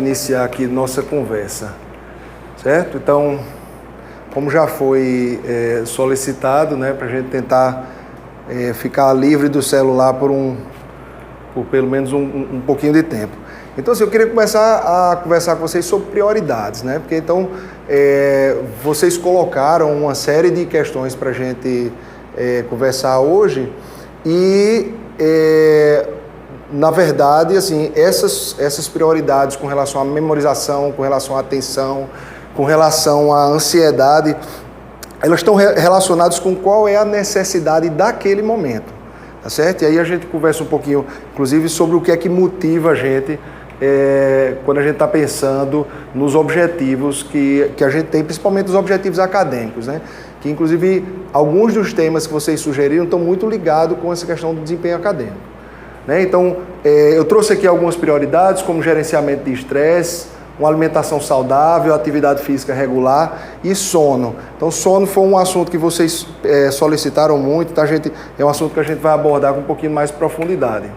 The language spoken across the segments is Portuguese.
iniciar aqui nossa conversa, certo? Então, como já foi solicitado, né, para a gente tentar ficar livre do celular por pelo menos um pouquinho de tempo. Então, assim, eu queria começar a conversar com vocês sobre prioridades, né? Porque, então, vocês colocaram uma série de questões para a gente conversar hoje e, na verdade, assim, essas prioridades com relação à memorização, com relação à atenção, com relação à ansiedade, elas estão relacionadas com qual é a necessidade daquele momento, tá certo? E aí a gente conversa um pouquinho, inclusive, sobre o que é que motiva a gente quando a gente está pensando nos objetivos que a gente tem, principalmente os objetivos acadêmicos, né? Que, inclusive, alguns dos temas que vocês sugeriram estão muito ligados com essa questão do desempenho acadêmico, né? Então, eu trouxe aqui algumas prioridades, como gerenciamento de estresse, uma alimentação saudável, atividade física regular e sono. Então, sono foi um assunto que vocês solicitaram muito, tá, gente? É um assunto que a gente vai abordar com um pouquinho mais de profundidade.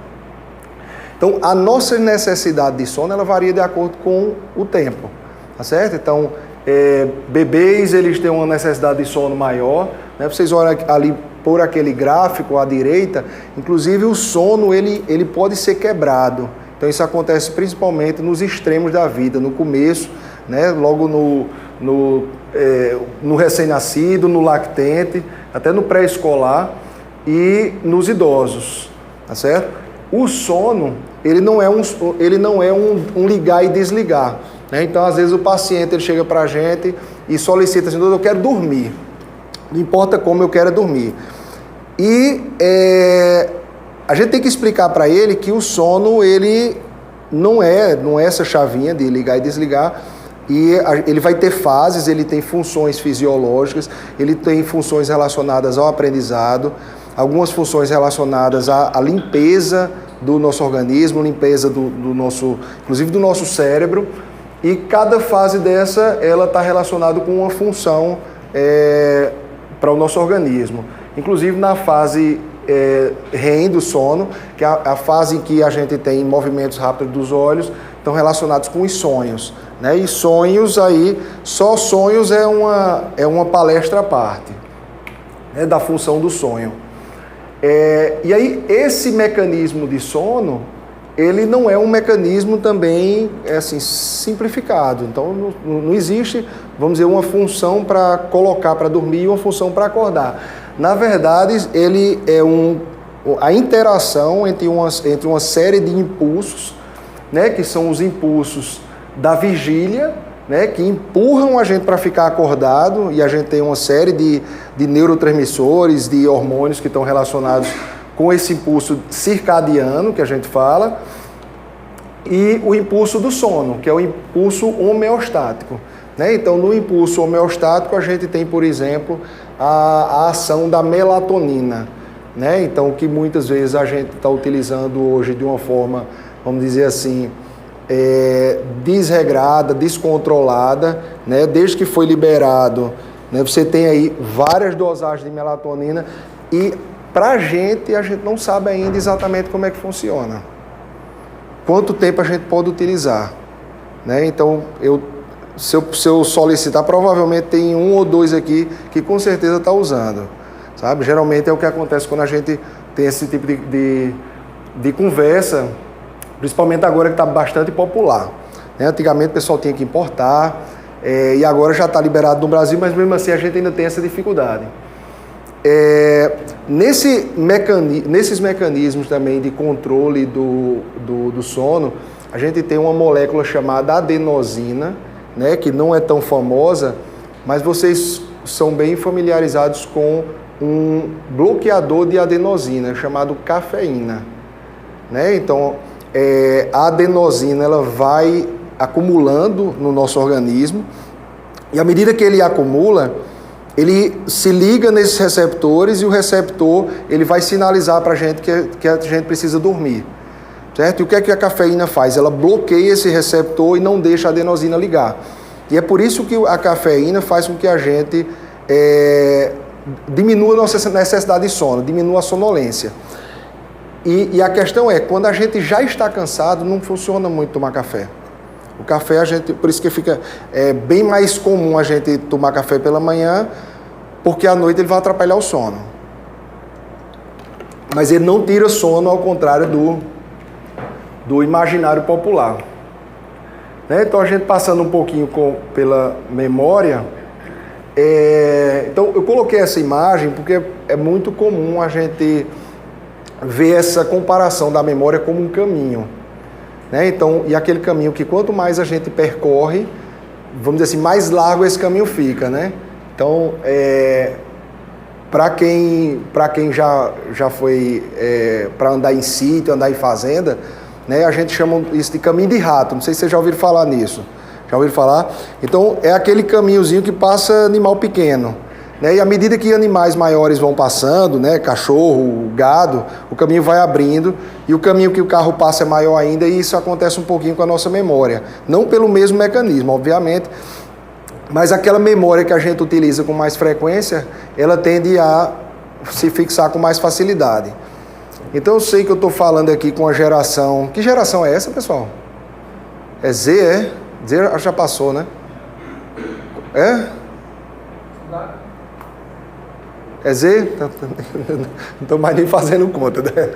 Então, a nossa necessidade de sono, ela varia de acordo com o tempo, tá certo? Então, bebês, eles têm uma necessidade de sono maior, né? Vocês olham ali por aquele gráfico à direita, inclusive o sono, ele pode ser quebrado. Então, isso acontece principalmente nos extremos da vida, no começo, né? Logo no recém-nascido, no lactente, até no pré-escolar e nos idosos, tá certo? O sono, ele não é um ligar e desligar, né? Então, às vezes, o paciente ele chega para a gente e solicita assim: eu quero dormir, não importa como, eu quero dormir. E a gente tem que explicar para ele que o sono, ele não é essa chavinha de ligar e desligar, e ele vai ter fases, ele tem funções fisiológicas, ele tem funções relacionadas ao aprendizado, algumas funções relacionadas à limpeza do nosso organismo, limpeza inclusive do nosso cérebro, e cada fase dessa, ela está relacionada com uma função para o nosso organismo. Inclusive na fase REM do sono, que é a fase em que a gente tem movimentos rápidos dos olhos, estão relacionados com os sonhos, né? E sonhos aí, só sonhos é uma palestra à parte, né, da função do sonho. E aí, esse mecanismo de sono, ele não é um mecanismo também assim, simplificado. Então, não existe, vamos dizer, uma função para colocar para dormir e uma função para acordar. Na verdade, ele é a interação entre uma série de impulsos, né, que são os impulsos da vigília, né, que empurram a gente para ficar acordado, e a gente tem uma série de neurotransmissores, de hormônios que estão relacionados com esse impulso circadiano, que a gente fala, e o impulso do sono, que é o impulso homeostático, né? Então, no impulso homeostático, a gente tem, por exemplo, a ação da melatonina, né? Então, que muitas vezes a gente está utilizando hoje de uma forma, vamos dizer assim, desregrada, descontrolada, né? Desde que foi liberado, né? Você tem aí várias dosagens de melatonina e a gente não sabe ainda exatamente como é que funciona. Quanto tempo a gente pode utilizar, né? Então, se eu solicitar, provavelmente tem um ou dois aqui que com certeza está usando, sabe? Geralmente é o que acontece quando a gente tem esse tipo de conversa, principalmente agora que está bastante popular, né? Antigamente o pessoal tinha que importar, e agora já está liberado no Brasil, mas mesmo assim a gente ainda tem essa dificuldade. Nesses mecanismos também de controle do sono, a gente tem uma molécula chamada adenosina, né, que não é tão famosa, mas vocês são bem familiarizados com um bloqueador de adenosina chamado cafeína, né? Então, a adenosina, ela vai acumulando no nosso organismo, e à medida que ele acumula, ele se liga nesses receptores, e o receptor ele vai sinalizar para a gente que a gente precisa dormir, certo? E o que é que a cafeína faz? Ela bloqueia esse receptor e não deixa a adenosina ligar. E é por isso que a cafeína faz com que a gente diminua a nossa necessidade de sono, diminua a sonolência. E a questão é, quando a gente já está cansado, não funciona muito tomar café. O café, por isso que fica bem mais comum a gente tomar café pela manhã, porque à noite ele vai atrapalhar o sono. Mas ele não tira sono, ao contrário do imaginário popular. Né? Então, a gente passando um pouquinho pela memória, então eu coloquei essa imagem porque é muito comum a gente ver essa comparação da memória como um caminho. Né? Então, e aquele caminho que quanto mais a gente percorre, vamos dizer assim, mais largo esse caminho fica, né? Então, para quem já foi para andar em sítio, andar em fazenda, né? A gente chama isso de caminho de rato. Não sei se vocês já ouviram falar nisso. Já ouviram falar? Então, é aquele caminhozinho que passa animal pequeno. Né? E à medida que animais maiores vão passando, né? Cachorro, gado, o caminho vai abrindo e o caminho que o carro passa é maior ainda, e isso acontece um pouquinho com a nossa memória. Não pelo mesmo mecanismo, obviamente, mas aquela memória que a gente utiliza com mais frequência, ela tende a se fixar com mais facilidade. Então eu sei que eu estou falando aqui com a geração... Que geração é essa, pessoal? É Z, é? Z já passou, né? É? É Z? Não estou mais nem fazendo conta, né?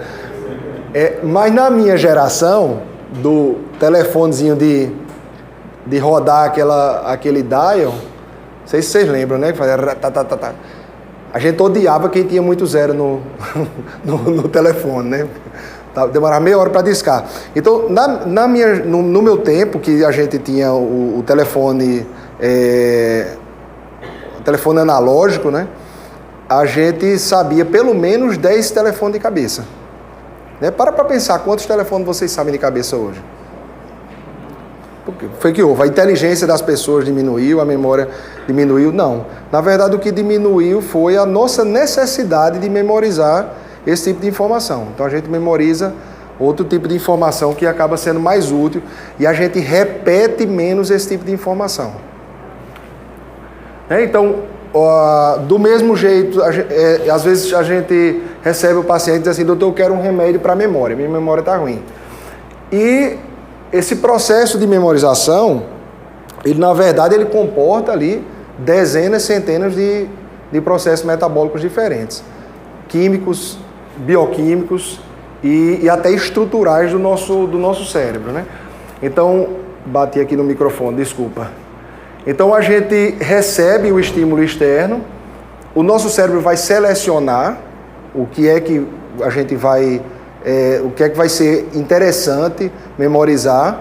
Mas na minha geração, do telefonezinho de rodar aquele dial, não sei se vocês lembram, né? Que fazia... A gente odiava quem tinha muito zero no telefone, né? Demorava meia hora para discar. Então, no meu tempo, que a gente tinha o telefone analógico, né? A gente sabia pelo menos 10 telefones de cabeça. Né? Para pensar quantos telefones vocês sabem de cabeça hoje. Porque foi que houve. A inteligência das pessoas diminuiu, a memória diminuiu. Não. Na verdade, o que diminuiu foi a nossa necessidade de memorizar esse tipo de informação. Então, a gente memoriza outro tipo de informação que acaba sendo mais útil e a gente repete menos esse tipo de informação. Então, do mesmo jeito, às vezes a gente recebe o paciente e diz assim: doutor, eu quero um remédio para a memória, minha memória está ruim. E esse processo de memorização, ele na verdade ele comporta ali dezenas, centenas de processos metabólicos diferentes, químicos, bioquímicos e até estruturais do nosso cérebro, né? Então, bati aqui no microfone, desculpa. Então a gente recebe o estímulo externo, o nosso cérebro vai selecionar o que é que a gente vai, o que é que vai ser interessante memorizar,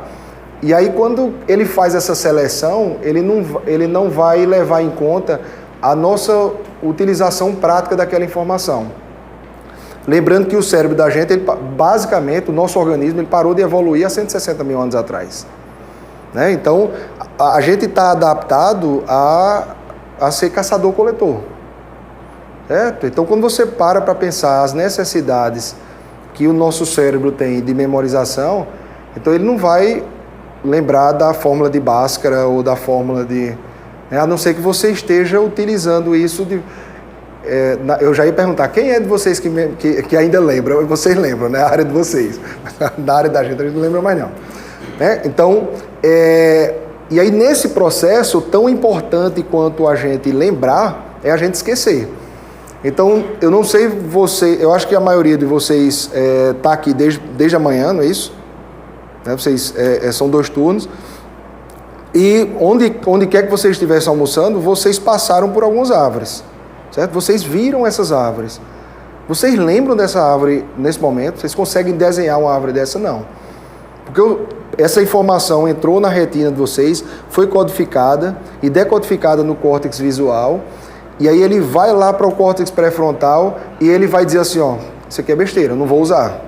e aí quando ele faz essa seleção, ele não vai levar em conta a nossa utilização prática daquela informação. Lembrando que o cérebro da gente, basicamente, o nosso organismo, ele parou de evoluir há 160 mil anos atrás. Né? Então, a gente está adaptado a ser caçador-coletor. Certo? Então, quando você para pensar as necessidades que o nosso cérebro tem de memorização, então ele não vai lembrar da fórmula de Bhaskara ou da fórmula de... a não ser que você esteja utilizando isso eu já ia perguntar, quem é de vocês que ainda lembra? Vocês lembram, né? A área de vocês. Na área da gente, a gente não lembra mais não. Então, e aí nesse processo, tão importante quanto a gente lembrar, é a gente esquecer. Então, eu não sei eu acho que a maioria de vocês está aqui desde amanhã, não é isso? Né? Vocês, são 2 turnos. E onde quer que vocês estivessem almoçando, vocês passaram por algumas árvores. Certo? Vocês viram essas árvores. Vocês lembram dessa árvore nesse momento? Vocês conseguem desenhar uma árvore dessa? Não. Porque essa informação entrou na retina de vocês, foi codificada e decodificada no córtex visual, e aí ele vai lá para o córtex pré-frontal e ele vai dizer assim, ó, isso aqui é besteira, eu não vou usar.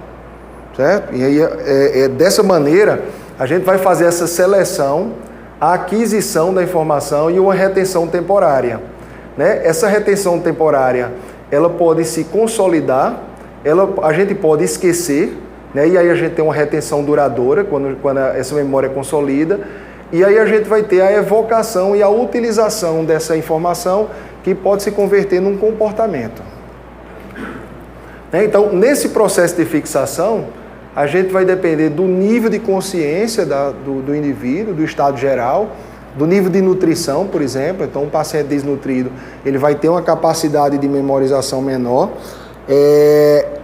Certo? E aí, dessa maneira, a gente vai fazer essa seleção, a aquisição da informação e uma retenção temporária. Né? Essa retenção temporária, ela pode se consolidar, a gente pode esquecer, né? E aí a gente tem uma retenção duradoura, quando essa memória consolida, e aí a gente vai ter a evocação e a utilização dessa informação, que pode se converter num comportamento. Né? Então, nesse processo de fixação, a gente vai depender do nível de consciência do indivíduo, do estado geral, do nível de nutrição, por exemplo. Então, um paciente desnutrido, ele vai ter uma capacidade de memorização menor.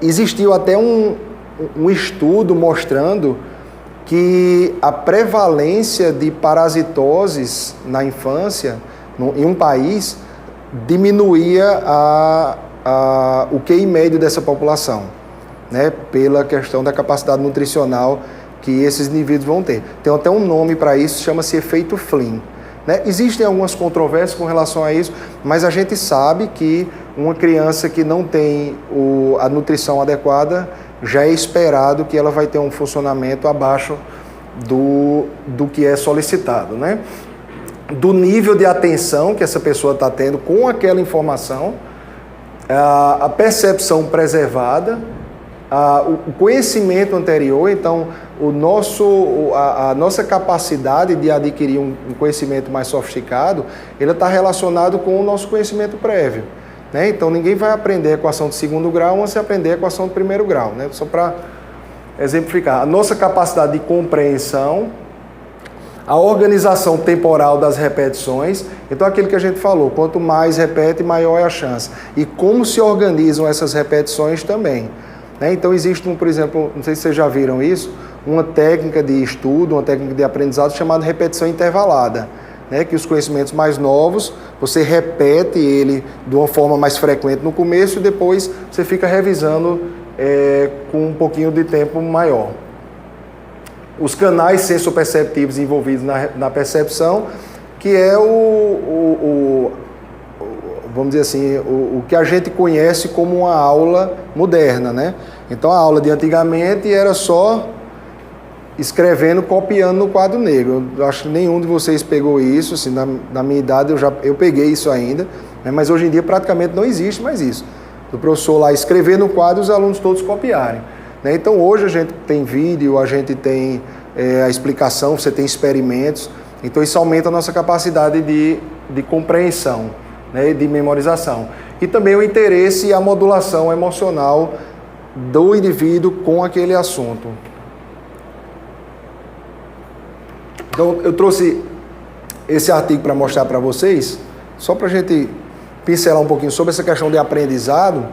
Existiu até um estudo mostrando que a prevalência de parasitoses na infância, em um país, diminuía o QI médio dessa população, né, pela questão da capacidade nutricional que esses indivíduos vão ter. Tem até um nome para isso, chama-se efeito Flynn. Né? Existem algumas controvérsias com relação a isso, mas a gente sabe que uma criança que não tem a nutrição adequada, já é esperado que ela vai ter um funcionamento abaixo do que é solicitado, né? Do nível de atenção que essa pessoa está tendo com aquela informação, a percepção preservada, o conhecimento anterior. Então, a nossa capacidade de adquirir um conhecimento mais sofisticado, ele está relacionado com o nosso conhecimento prévio. Né? Então, ninguém vai aprender a equação de segundo grau antes de aprender a equação de primeiro grau. Né? Só para exemplificar, a nossa capacidade de compreensão, a organização temporal das repetições. Então, aquilo que a gente falou, quanto mais repete, maior é a chance. E como se organizam essas repetições também. Né? Então, existe, por exemplo, não sei se vocês já viram isso, uma técnica de estudo, uma técnica de aprendizado chamada repetição intervalada. Né, que os conhecimentos mais novos, você repete ele de uma forma mais frequente no começo e depois você fica revisando com um pouquinho de tempo maior. Os canais sensoperceptivos envolvidos na percepção, que é vamos dizer assim, o que a gente conhece como uma aula moderna. Né? Então a aula de antigamente era só escrevendo, copiando no quadro negro. Eu acho que nenhum de vocês pegou isso, assim, na minha idade eu peguei isso ainda, né? Mas hoje em dia praticamente não existe mais isso. O professor lá escrever no quadro e os alunos todos copiarem. Né? Então hoje a gente tem vídeo, a gente tem a explicação, você tem experimentos, então isso aumenta a nossa capacidade de compreensão, né? E de memorização. E também o interesse e a modulação emocional do indivíduo com aquele assunto. Então, eu trouxe esse artigo para mostrar para vocês, só para a gente pincelar um pouquinho sobre essa questão de aprendizado.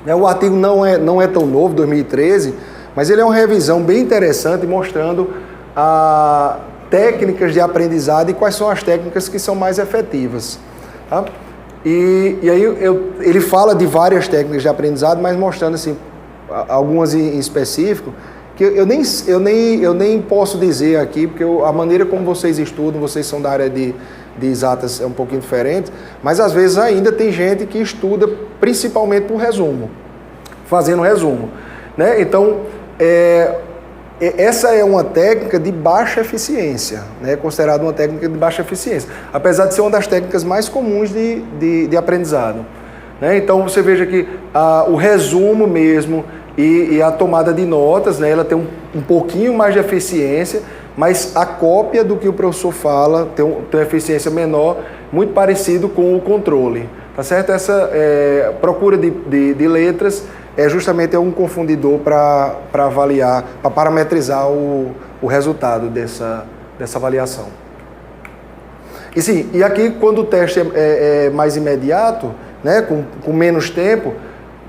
O artigo não é tão novo, 2013, mas ele é uma revisão bem interessante, mostrando técnicas de aprendizado e quais são as técnicas que são mais efetivas. Tá? E aí ele fala de várias técnicas de aprendizado, mas mostrando assim, algumas em específico, que eu nem posso dizer aqui, porque a maneira como vocês estudam, vocês são da área de exatas, é um pouquinho diferente, mas às vezes ainda tem gente que estuda principalmente por resumo, fazendo resumo. Né? Então, essa é uma técnica de baixa eficiência, né? Considerada uma técnica de baixa eficiência, apesar de ser uma das técnicas mais comuns de aprendizado. Né? Então, você veja que o resumo mesmo, e a tomada de notas, né, ela tem um pouquinho mais de eficiência, mas a cópia do que o professor fala tem uma eficiência menor, muito parecido com o controle. Tá certo? Essa procura de letras é justamente um confundidor para avaliar, para parametrizar o resultado dessa avaliação. E sim, e aqui quando o teste é mais imediato, né, com menos tempo,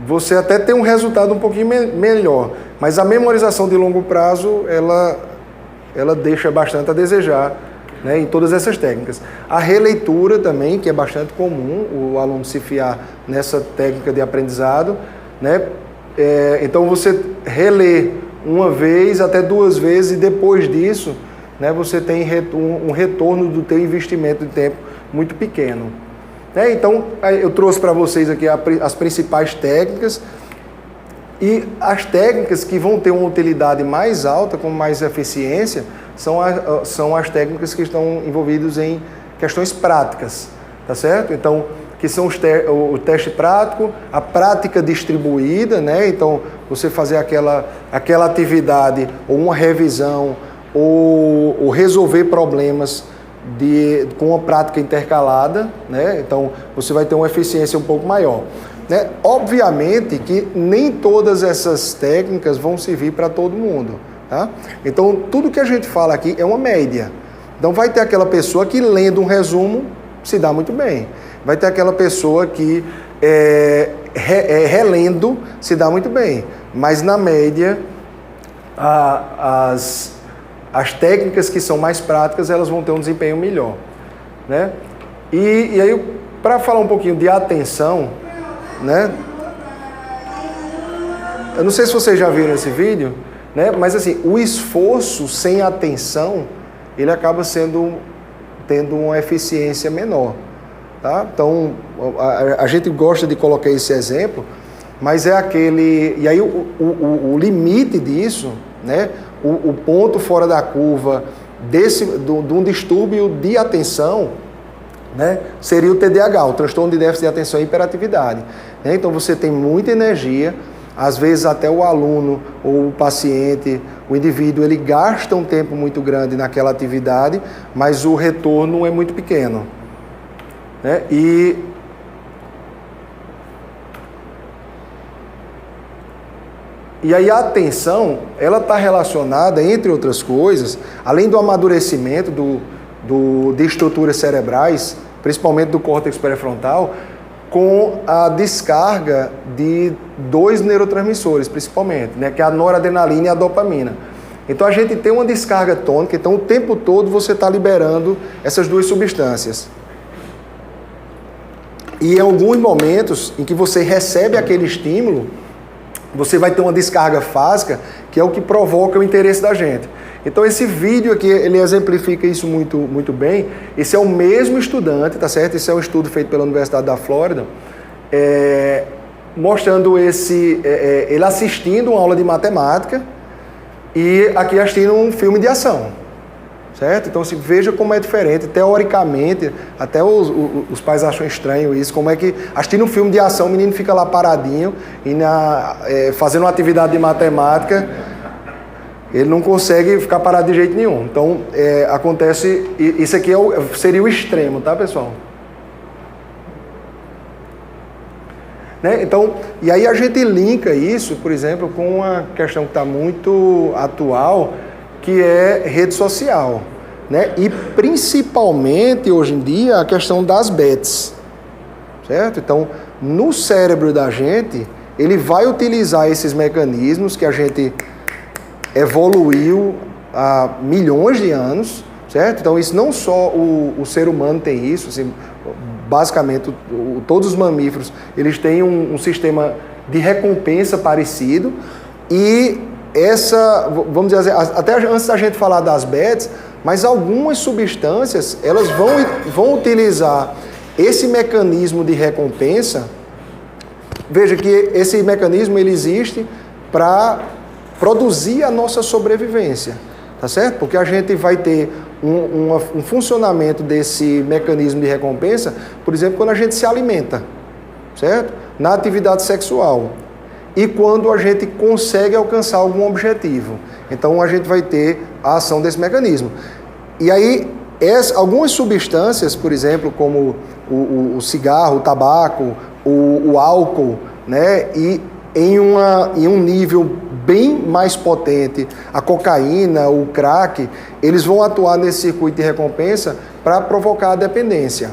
você até tem um resultado um pouquinho melhor, mas a memorização de longo prazo, ela deixa bastante a desejar, né, em todas essas técnicas. A releitura também, que é bastante comum, o aluno se fiar nessa técnica de aprendizado, né? Então você relê uma vez até duas vezes e depois disso, né, você tem um retorno do teu investimento de tempo muito pequeno. Então, eu trouxe para vocês aqui as principais técnicas e as técnicas que vão ter uma utilidade mais alta, com mais eficiência, são as técnicas que estão envolvidas em questões práticas, tá certo? Então, que são o teste prático, a prática distribuída, né? Então, você fazer aquela atividade, ou uma revisão, ou resolver problemas com uma prática intercalada, né? Então você vai ter uma eficiência um pouco maior. né? Obviamente que nem todas essas técnicas vão servir para todo mundo, tá? Então, tudo que a gente fala aqui é uma média. Então, vai ter aquela pessoa que lendo um resumo se dá muito bem. Vai ter aquela pessoa que relendo se dá muito bem. Mas, na média, as técnicas que são mais práticas, elas vão ter um desempenho melhor, né? E aí, para falar um pouquinho de atenção, né? Eu não sei se vocês já viram esse vídeo, né? Mas assim, o esforço sem atenção, ele acaba tendo uma eficiência menor, tá? Então, a gente gosta de colocar esse exemplo, mas é aquele... E aí, o limite disso, né? O ponto fora da curva de um distúrbio de atenção, né? Seria o TDAH, o transtorno de déficit de atenção e hiperatividade, né? Então, você tem muita energia, às vezes até o aluno ou o paciente, o indivíduo, ele gasta um tempo muito grande naquela atividade, mas o retorno é muito pequeno, né? E aí a atenção, ela está relacionada, entre outras coisas, além do amadurecimento de estruturas cerebrais, principalmente do córtex pré-frontal, com a descarga de 2 neurotransmissores, principalmente, né, que é a noradrenalina e a dopamina. Então a gente tem uma descarga tônica, então o tempo todo você está liberando essas 2 substâncias. E em alguns momentos em que você recebe aquele estímulo, você vai ter uma descarga fásica, que é o que provoca o interesse da gente. Então esse vídeo aqui, ele exemplifica isso muito, muito bem. Esse é o mesmo estudante, tá certo? Esse é um estudo feito pela Universidade da Flórida, mostrando ele assistindo uma aula de matemática e aqui assistindo um filme de ação. Certo? Então, assim, veja como é diferente. Teoricamente, até os pais acham estranho isso, como é que, assistindo um filme de ação, o menino fica lá paradinho e fazendo uma atividade de matemática, ele não consegue ficar parado de jeito nenhum. Então, acontece, isso aqui seria o extremo, tá, pessoal? Né? Então, e aí a gente linka isso, por exemplo, com uma questão que está muito atual, que é rede social, né? E principalmente hoje em dia a questão das bets, certo? Então, no cérebro da gente, ele vai utilizar esses mecanismos que a gente evoluiu há milhões de anos, certo? Então, isso não só o ser humano tem isso, assim, basicamente todos os mamíferos, eles têm um sistema de recompensa parecido e vamos dizer assim, até antes da gente falar das bets, mas algumas substâncias, elas vão utilizar esse mecanismo de recompensa. Veja que esse mecanismo, ele existe para produzir a nossa sobrevivência, tá certo? Porque a gente vai ter um funcionamento desse mecanismo de recompensa, por exemplo, quando a gente se alimenta, certo? Na atividade sexual. E quando a gente consegue alcançar algum objetivo. Então, a gente vai ter a ação desse mecanismo. E aí, algumas substâncias, por exemplo, como o cigarro, o tabaco, o álcool, né, e em um nível bem mais potente, a cocaína, o crack, eles vão atuar nesse circuito de recompensa para provocar a dependência.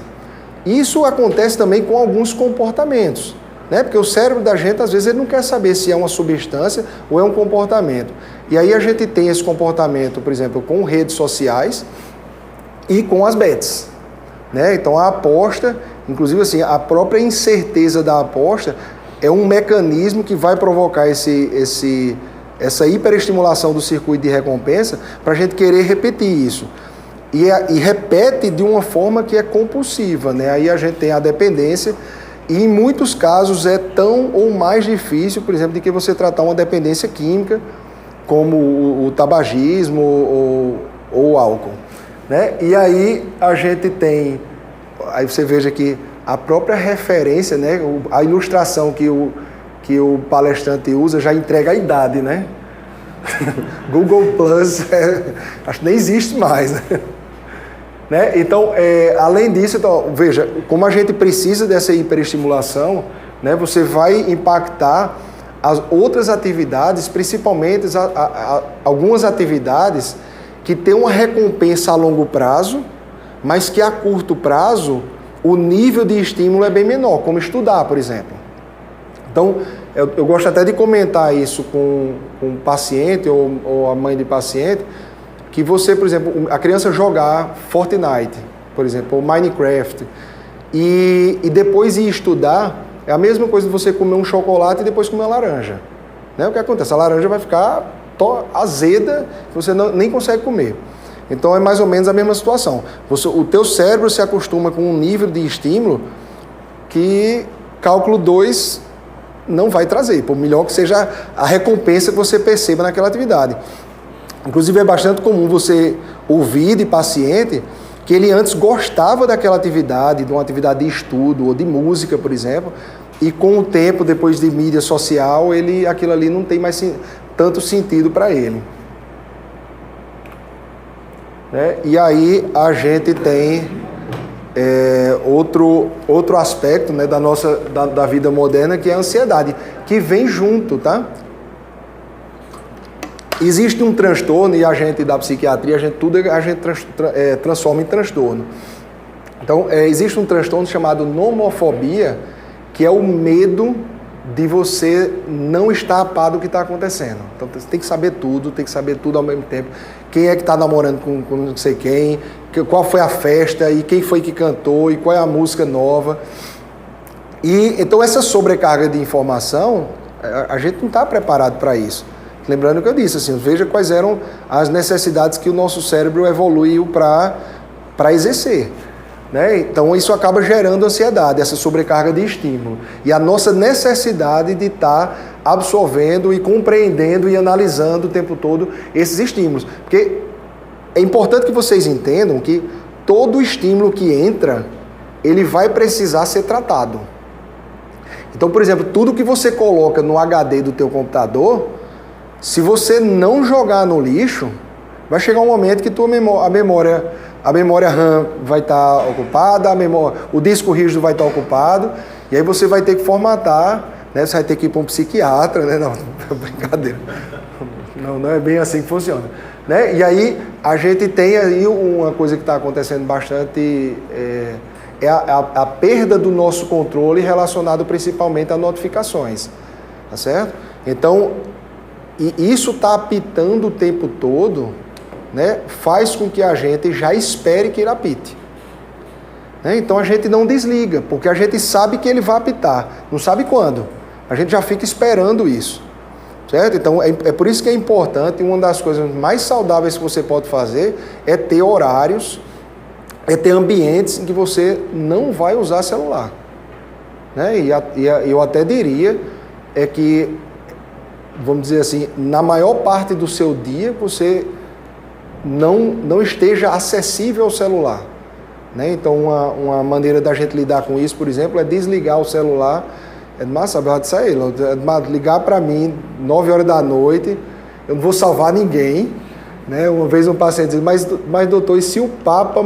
Isso acontece também com alguns comportamentos, né? Porque o cérebro da gente, às vezes, ele não quer saber se é uma substância ou é um comportamento. E aí a gente tem esse comportamento, por exemplo, com redes sociais e com as bets, né? Então a aposta, inclusive assim, a própria incerteza da aposta é um mecanismo que vai provocar essa hiperestimulação do circuito de recompensa para a gente querer repetir isso. E repete de uma forma que é compulsiva, né? Aí a gente tem a dependência. E em muitos casos é tão ou mais difícil, por exemplo, de que você tratar uma dependência química, como o tabagismo ou o álcool, né? E aí a gente tem, aí você veja que a própria referência, né, a ilustração que o palestrante usa já entrega a idade, né? Google Plus, acho que nem existe mais, né? Então, além disso, então, veja, como a gente precisa dessa hiperestimulação, né? Você vai impactar as outras atividades, principalmente algumas atividades que têm uma recompensa a longo prazo, mas que a curto prazo o nível de estímulo é bem menor, como estudar, por exemplo. Então, eu gosto até de comentar isso com o paciente ou a mãe de paciente, que você, por exemplo, a criança jogar Fortnite, por exemplo, ou Minecraft, e depois ir estudar, é a mesma coisa de você comer um chocolate e depois comer uma laranja. Né? O que acontece? A laranja vai ficar azeda, você nem consegue comer. Então é mais ou menos a mesma situação. O teu cérebro se acostuma com um nível de estímulo que cálculo 2 não vai trazer, por melhor que seja a recompensa que você perceba naquela atividade. Inclusive é bastante comum você ouvir de paciente que ele antes gostava daquela atividade, de uma atividade de estudo ou de música, por exemplo, e com o tempo, depois de mídia social, aquilo ali não tem mais tanto sentido para ele. Né? E aí a gente tem outro aspecto, né, da vida moderna, que é a ansiedade, que vem junto, tá? Existe um transtorno, e a gente da psiquiatria, a gente transforma em transtorno. Então, existe um transtorno chamado nomofobia, que é o medo de você não estar a par do que está acontecendo. Então, você tem que saber tudo ao mesmo tempo. Quem é que está namorando com não sei quem, qual foi a festa, e quem foi que cantou, e qual é a música nova. E então, essa sobrecarga de informação, a gente não está preparado para isso. Lembrando o que eu disse, assim, veja quais eram as necessidades que o nosso cérebro evoluiu para exercer. Né? Então isso acaba gerando ansiedade, essa sobrecarga de estímulo. E a nossa necessidade de estar absorvendo e compreendendo e analisando o tempo todo esses estímulos. Porque é importante que vocês entendam que todo estímulo que entra, ele vai precisar ser tratado. Então, por exemplo, tudo que você coloca no HD do teu computador, se você não jogar no lixo, vai chegar um momento que a memória RAM vai estar ocupada, o disco rígido vai estar ocupado, e aí você vai ter que formatar, né? Você vai ter que ir para um psiquiatra, né? Não, brincadeira. Não é bem assim que funciona. Né? E aí a gente tem aí uma coisa que está acontecendo bastante, a perda do nosso controle relacionado principalmente a notificações. Tá certo? Então, e isso está apitando o tempo todo, né, faz com que a gente já espere que ele apite. Né? Então a gente não desliga, porque a gente sabe que ele vai apitar, não sabe quando. A gente já fica esperando isso. Certo? Então é por isso que é importante, uma das coisas mais saudáveis que você pode fazer é ter horários, é ter ambientes em que você não vai usar celular. Né? E eu até diria que, vamos dizer assim, na maior parte do seu dia você não esteja acessível ao celular. Né? Então, uma maneira da gente lidar com isso, por exemplo, é desligar o celular. Ligar para mim 9 horas da noite, eu não vou salvar ninguém. Né? Uma vez um paciente disse, mas doutor, e se o Papa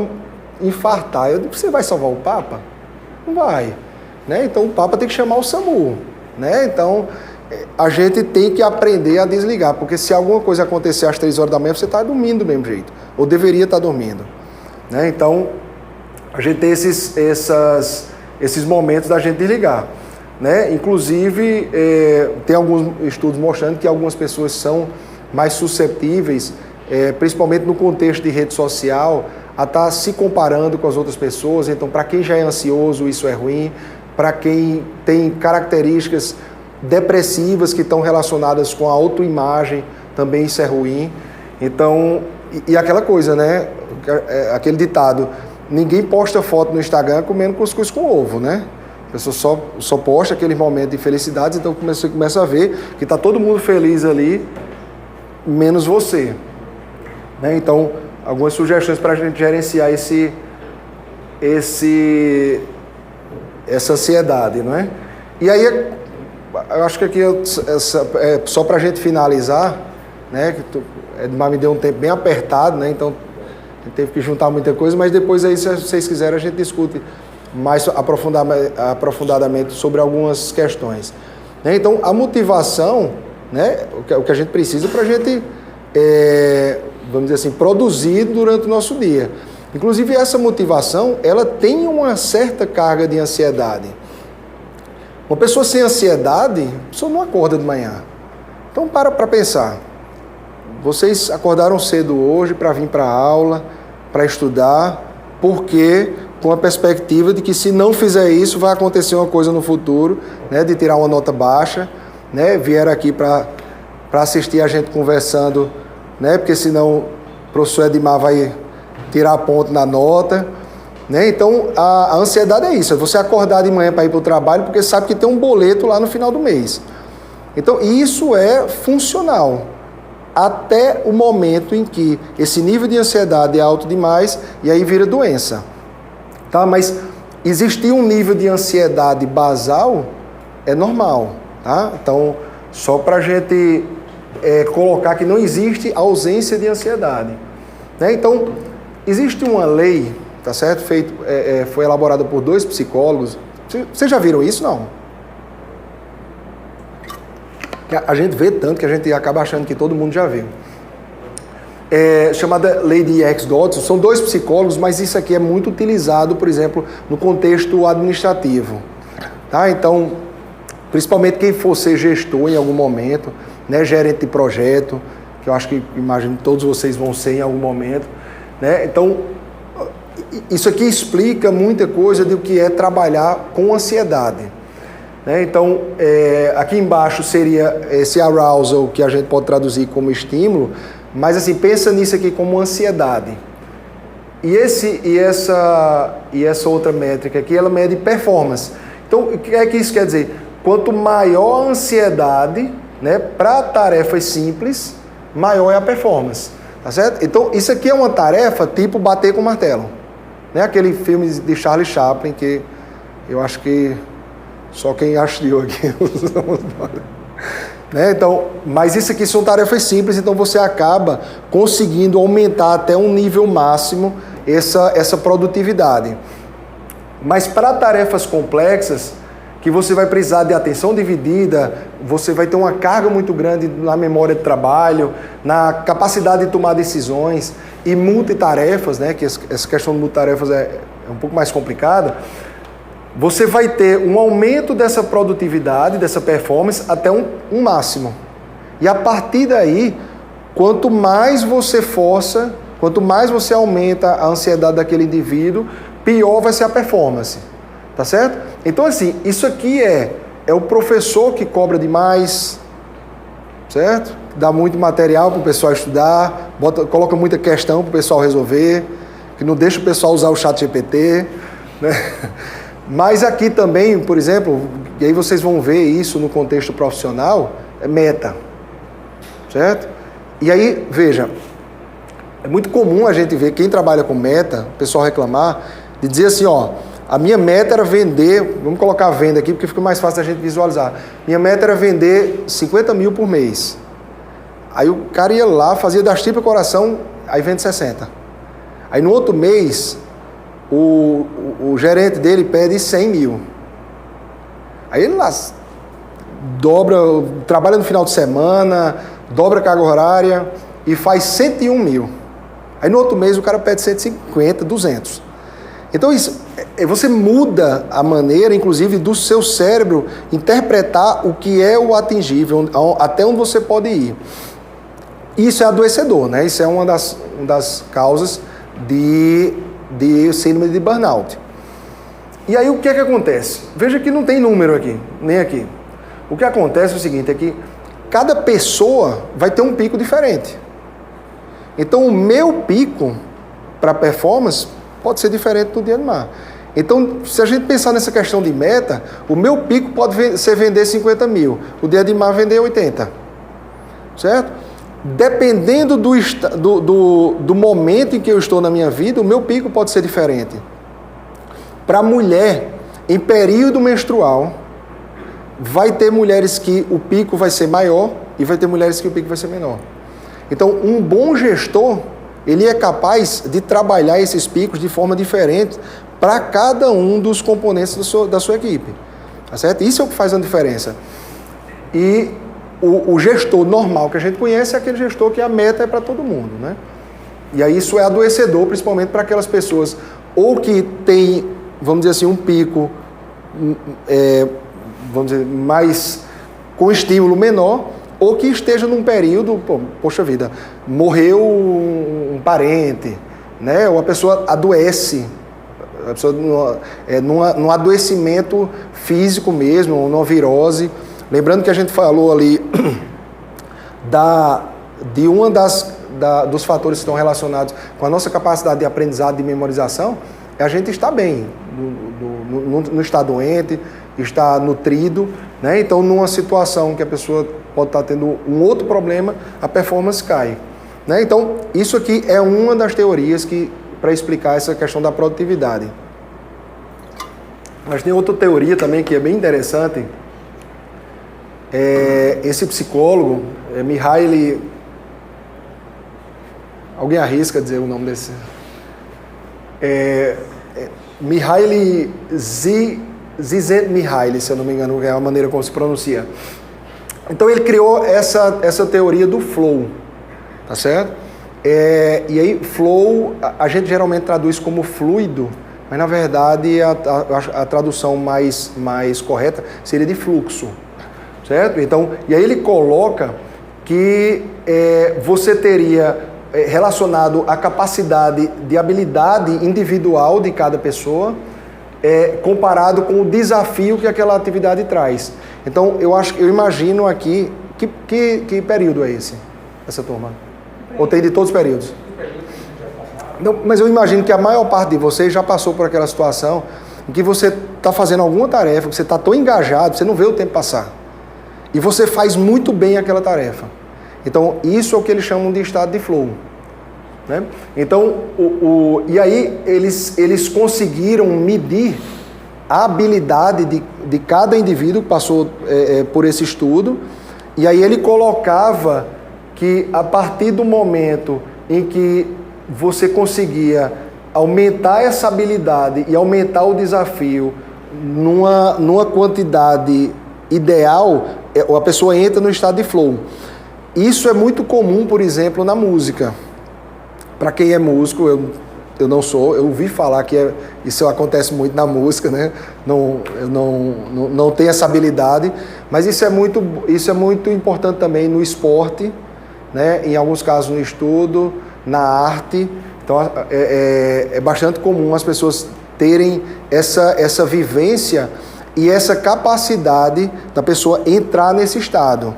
infartar? Eu digo, você vai salvar o Papa? Não vai. Né? Então, o Papa tem que chamar o SAMU. Né? Então, a gente tem que aprender a desligar, porque se alguma coisa acontecer às 3 horas da manhã, você está dormindo do mesmo jeito, ou deveria estar dormindo. Né? Então, a gente tem esses momentos da gente desligar. Né? Inclusive, tem alguns estudos mostrando que algumas pessoas são mais suscetíveis, principalmente no contexto de rede social, a estar se comparando com as outras pessoas. Então, para quem já é ansioso, isso é ruim. Para quem tem características depressivas que estão relacionadas com a autoimagem, também isso é ruim. Então, e aquela coisa, né? Aquele ditado, ninguém posta foto no Instagram comendo cuscuz com ovo, né? A pessoa só posta aquele momento de felicidade, então você começa a ver que está todo mundo feliz ali, menos você. Né? Então, algumas sugestões para a gente gerenciar essa ansiedade, não é? E aí, eu acho que aqui, só para a gente finalizar, né, que Edmar me deu um tempo bem apertado, né, então a gente teve que juntar muita coisa, mas depois aí, se vocês quiserem, a gente discute mais aprofundadamente sobre algumas questões. Né? Então, a motivação, né, o que a gente precisa para a gente, vamos dizer assim, produzir durante o nosso dia. Inclusive, essa motivação, ela tem uma certa carga de ansiedade. Uma pessoa sem ansiedade, a pessoa não acorda de manhã. Então, para pensar. Vocês acordaram cedo hoje para vir para a aula, para estudar, porque com a perspectiva de que se não fizer isso, vai acontecer uma coisa no futuro, né, de tirar uma nota baixa, né, vieram aqui para assistir a gente conversando, né, porque senão o professor Edmar vai tirar ponto na nota, né? Então a ansiedade é isso, é você acordar de manhã para ir para o trabalho porque sabe que tem um boleto lá no final do mês. Então isso é funcional até o momento em que esse nível de ansiedade é alto demais e aí vira doença. Tá? Mas existir um nível de ansiedade basal é normal. Tá? Então, só para a gente colocar que não existe ausência de ansiedade. Né? Então, existe uma lei, tá certo? Foi elaborada por 2 psicólogos. Vocês já viram isso? Não? A gente vê tanto que a gente acaba achando que todo mundo já viu. Chamada Lei de Hicks-Dodson. São 2 psicólogos, mas isso aqui é muito utilizado, por exemplo, no contexto administrativo. Tá? Então, principalmente quem for ser gestor em algum momento, né, gerente de projeto, que eu acho que, imagino, todos vocês vão ser em algum momento. Né? Então, isso aqui explica muita coisa do que é trabalhar com ansiedade. Né? Então, aqui embaixo seria esse arousal, que a gente pode traduzir como estímulo, mas assim, pensa nisso aqui como ansiedade. E essa outra métrica aqui, ela mede performance. Então, o que é que isso quer dizer? Quanto maior a ansiedade, né, para tarefas simples, maior é a performance. Tá certo? Então, isso aqui é uma tarefa tipo bater com martelo. Né? Aquele filme de Charlie Chaplin que eu acho que só quem assistiu aqui. Né? Então, mas isso aqui são tarefas simples, então você acaba conseguindo aumentar até um nível máximo essa produtividade. Mas para tarefas complexas, que você vai precisar de atenção dividida, você vai ter uma carga muito grande na memória de trabalho, na capacidade de tomar decisões e multitarefas, né? Que essa questão de multitarefas é um pouco mais complicada. Você vai ter um aumento dessa produtividade, dessa performance, até um máximo. E a partir daí, quanto mais você força, quanto mais você aumenta a ansiedade daquele indivíduo, pior vai ser a performance. Tá certo? Então, assim, isso aqui é o professor que cobra demais, certo? Dá muito material para o pessoal estudar, coloca muita questão para o pessoal resolver, que não deixa o pessoal usar o ChatGPT, né? Mas aqui também, por exemplo, e aí vocês vão ver isso no contexto profissional, é meta, certo? E aí, veja, é muito comum a gente ver quem trabalha com meta, o pessoal reclamar, de dizer assim, ó, a minha meta era vender, vamos colocar a venda aqui porque fica mais fácil da gente visualizar. Minha meta era vender 50 mil por mês. Aí o cara ia lá, fazia das tripas coração, aí vende 60. Aí no outro mês, o gerente dele pede 100 mil. Aí ele lá dobra, trabalha no final de semana, dobra a carga horária e faz 101 mil. Aí no outro mês o cara pede 150, 200. Então isso, você muda a maneira, inclusive, do seu cérebro interpretar o que é o atingível, até onde você pode ir. Isso é adoecedor, né? Isso é uma das causas de síndrome de burnout. E aí o que é que acontece? Veja que não tem número aqui, nem aqui. O que acontece é o seguinte, é que cada pessoa vai ter um pico diferente. Então o meu pico para performance pode ser diferente do de Edmar. Então, se a gente pensar nessa questão de meta, o meu pico pode ser vender 50 mil, o de Edmar vender 80. Certo? Dependendo do momento em que eu estou na minha vida, o meu pico pode ser diferente. Para a mulher, em período menstrual, vai ter mulheres que o pico vai ser maior e vai ter mulheres que o pico vai ser menor. Então, um bom gestor, ele é capaz de trabalhar esses picos de forma diferente para cada um dos componentes da sua equipe. Tá certo? Isso é o que faz a diferença. E o gestor normal que a gente conhece é aquele gestor que a meta é para todo mundo, né? E aí isso é adoecedor, principalmente para aquelas pessoas ou que tem, vamos dizer assim, um pico, vamos dizer, mais com estímulo menor, ou que esteja num período, poxa vida, morreu um parente, né? Ou a pessoa adoece, a pessoa num adoecimento físico mesmo, numa virose. Lembrando que a gente falou ali de uma dos fatores que estão relacionados com a nossa capacidade de aprendizado, de memorização, é a gente estar bem, não estar doente, estar nutrido, né? Então, numa situação que a pessoa pode estar tendo um outro problema, a performance cai, né? Então, isso aqui é uma das teorias para explicar essa questão da produtividade. Mas tem outra teoria também que é bem interessante. Esse psicólogo, Mihaly... Alguém arrisca dizer o nome desse? Mihaly Csikszentmihalyi, se eu não me engano, é a maneira como se pronuncia. Então ele criou essa teoria do flow, tá certo? E aí flow a gente geralmente traduz como fluido, mas na verdade a tradução mais correta seria de fluxo, certo? Então, e aí ele coloca que você teria relacionado à capacidade de habilidade individual de cada pessoa, comparado com o desafio que aquela atividade traz. Então, eu imagino aqui, que período é esse, essa turma? Ou tem de todos os períodos? Não, mas eu imagino que a maior parte de vocês já passou por aquela situação em que você está fazendo alguma tarefa, que você está tão engajado, você não vê o tempo passar. E você faz muito bem aquela tarefa. Então, isso é o que eles chamam de estado de flow, né? Então, e aí eles conseguiram medir a habilidade de cada indivíduo que passou por esse estudo, e aí ele colocava que a partir do momento em que você conseguia aumentar essa habilidade e aumentar o desafio numa quantidade ideal, a pessoa entra no estado de flow. Isso é muito comum, por exemplo, na música. Para quem é músico, eu não sou, eu ouvi falar que isso acontece muito na música, né? Eu não tenho essa habilidade, mas isso é muito importante também no esporte, né? Em alguns casos no estudo, na arte. Então é bastante comum as pessoas terem essa vivência e essa capacidade da pessoa entrar nesse estado.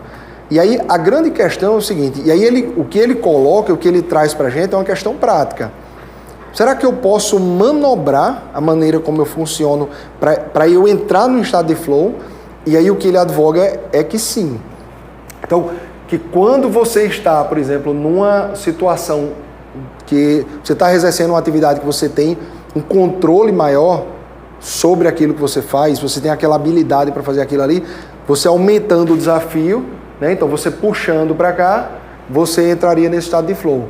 E aí a grande questão é o seguinte, e aí o que ele coloca, o que ele traz para a gente é uma questão prática. Será que eu posso manobrar a maneira como eu funciono para eu entrar no estado de flow? E aí o que ele advoga é que sim. Então, que quando você está, por exemplo, numa situação que você está exercendo uma atividade que você tem um controle maior sobre aquilo que você faz, você tem aquela habilidade para fazer aquilo ali, você aumentando o desafio, né? Então você puxando para cá, você entraria nesse estado de flow.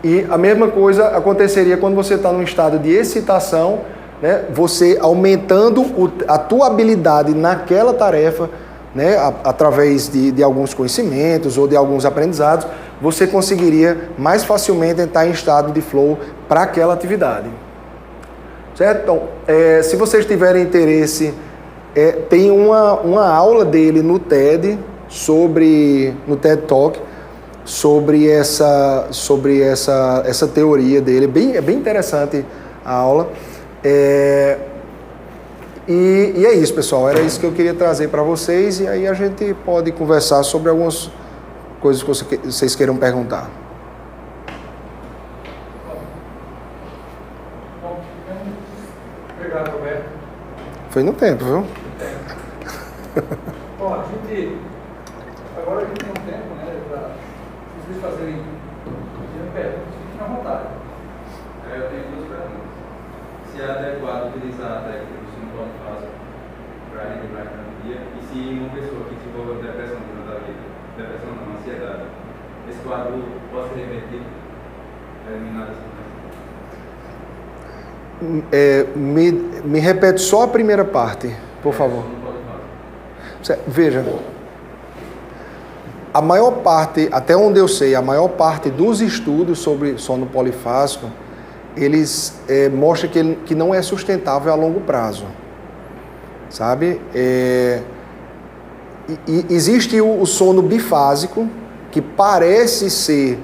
E a mesma coisa aconteceria quando você está num estado de excitação, né? Você aumentando a tua habilidade naquela tarefa, né? Através de alguns conhecimentos ou de alguns aprendizados, você conseguiria mais facilmente entrar em estado de flow para aquela atividade. Certo? Então, se vocês tiverem interesse, tem uma aula dele no TED, no TED Talk, sobre essa teoria dele. É bem interessante a aula. E é isso, pessoal. Era isso que eu queria trazer para vocês. E aí a gente pode conversar sobre algumas coisas que vocês queiram perguntar. Obrigado, Roberto. Foi no tempo, viu? Bom, agora a gente tem um tempo, né, para vocês fazerem perguntas, fiquem à vontade. Eu tenho duas perguntas. Se é adequado utilizar a técnica do sintoma fácil para relembrar a dia, e se uma pessoa que desenvolveu depressão durante a vida, depressão não, ansiedade, esse quadro pode ser revertido, eliminado essa doença? Me repete só a primeira parte, por favor. Veja, a maior parte, até onde eu sei, a maior parte dos estudos sobre sono polifásico, eles mostram que não é sustentável a longo prazo, sabe? Existe o sono bifásico, que parece ser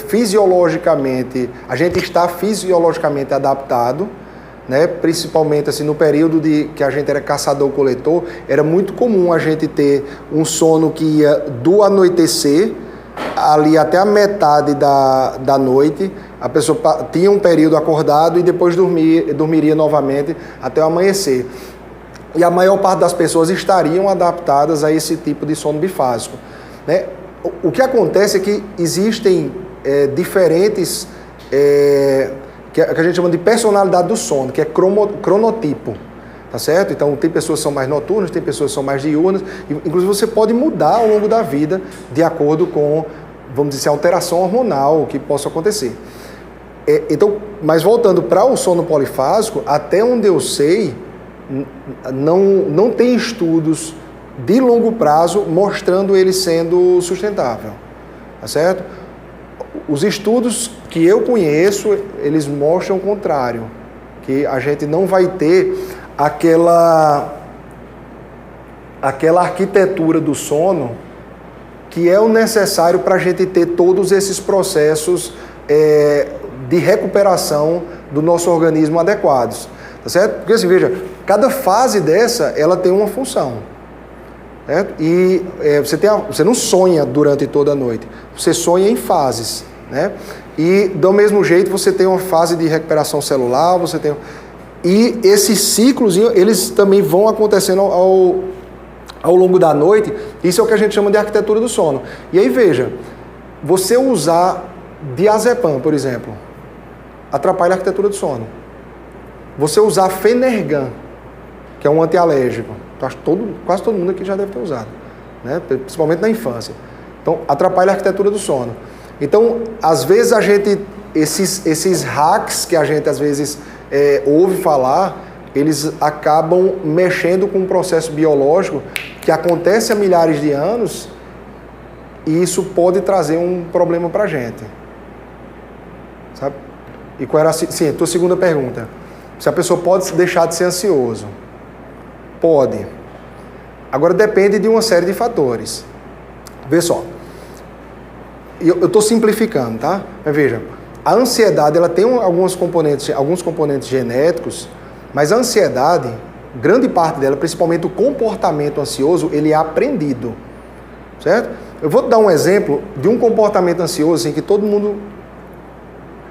fisiologicamente, a gente está fisiologicamente adaptado, né? Principalmente assim, no período que a gente era caçador-coletor, era muito comum a gente ter um sono que ia do anoitecer ali até a metade da noite, a pessoa tinha um período acordado e depois dormiria novamente até o amanhecer. E a maior parte das pessoas estariam adaptadas a esse tipo de sono bifásico, né? O que acontece é que existem diferentes, que a gente chama de personalidade do sono, que é cronotipo, tá certo? Então tem pessoas que são mais noturnas, tem pessoas que são mais diurnas, inclusive você pode mudar ao longo da vida de acordo com, vamos dizer, a alteração hormonal que possa acontecer. Então, mas voltando para o sono polifásico, até onde eu sei, não tem estudos de longo prazo mostrando ele sendo sustentável, tá certo? Os estudos que eu conheço, eles mostram o contrário, que a gente não vai ter aquela arquitetura do sono que é o necessário para a gente ter todos esses processos de recuperação do nosso organismo adequados, tá certo? Porque assim, veja, cada fase dessa, ela tem uma função, certo? E você não sonha durante toda a noite, você sonha em fases, né? E do mesmo jeito você tem uma fase de recuperação celular, e esses ciclos, eles também vão acontecendo ao longo da noite. Isso é o que a gente chama de arquitetura do sono. E aí veja, você usar diazepam, por exemplo, atrapalha a arquitetura do sono. Você usar Fenergan, que é um antialérgico, quase todo mundo aqui já deve ter usado, né? Principalmente na infância. Então, atrapalha a arquitetura do sono. Então, às vezes esses hacks que a gente às vezes ouve falar, eles acabam mexendo com um processo biológico que acontece há milhares de anos e isso pode trazer um problema para a gente. Sabe? E qual era a tua segunda pergunta? Se a pessoa pode deixar de ser ansioso? Pode. Agora depende de uma série de fatores. Vê só. Eu estou simplificando, tá? Mas veja, a ansiedade ela tem alguns componentes genéticos, mas a ansiedade, grande parte dela, principalmente o comportamento ansioso, ele é aprendido, certo? Eu vou te dar um exemplo de um comportamento ansioso assim, que todo mundo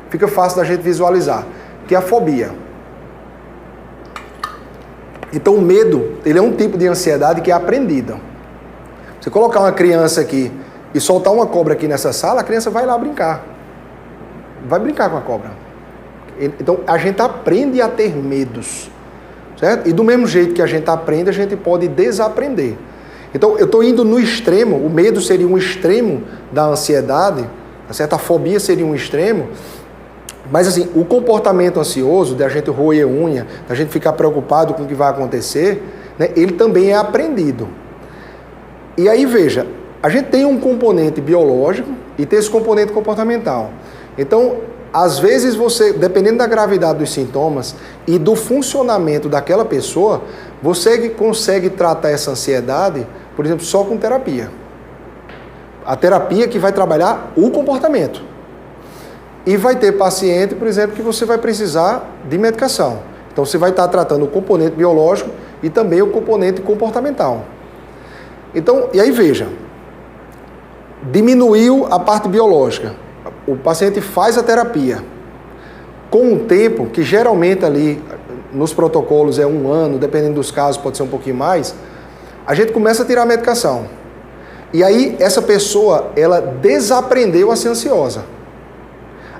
fica fácil da gente visualizar, que é a fobia. Então o medo, ele é um tipo de ansiedade que é aprendida. Você colocar uma criança aqui e soltar uma cobra aqui nessa sala, a criança vai lá brincar. Vai brincar com a cobra. Então, a gente aprende a ter medos, certo? E do mesmo jeito que a gente aprende, a gente pode desaprender. Então, eu estou indo no extremo, o medo seria um extremo da ansiedade, tá certo? A fobia seria um extremo, mas assim, o comportamento ansioso, de a gente roer unha, da gente ficar preocupado com o que vai acontecer, né, ele também é aprendido. E aí, veja, a gente tem um componente biológico e tem esse componente comportamental. Então, às vezes você, dependendo da gravidade dos sintomas e do funcionamento daquela pessoa, você consegue tratar essa ansiedade, por exemplo, só com terapia. A terapia que vai trabalhar o comportamento. E vai ter paciente, por exemplo, que você vai precisar de medicação. Então, você vai estar tratando o componente biológico e também o componente comportamental. Então, e aí veja, diminuiu a parte biológica. O paciente faz a terapia. Com o tempo, que geralmente ali nos protocolos é 1 ano, dependendo dos casos pode ser um pouquinho mais, a gente começa a tirar a medicação. E aí essa pessoa, ela desaprendeu a ser ansiosa.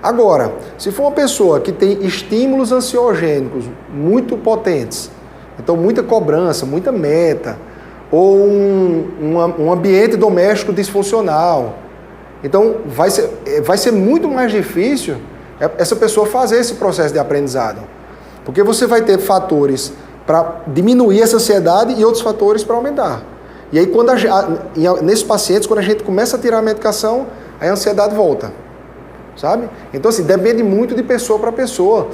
Agora, se for uma pessoa que tem estímulos ansiogênicos muito potentes, então muita cobrança, muita meta, ou um ambiente doméstico disfuncional, então vai ser muito mais difícil essa pessoa fazer esse processo de aprendizado. Porque você vai ter fatores para diminuir essa ansiedade e outros fatores para aumentar. E aí, nesses pacientes, quando a gente começa a tirar a medicação, aí a ansiedade volta. Sabe? Então, assim, depende muito de pessoa para pessoa.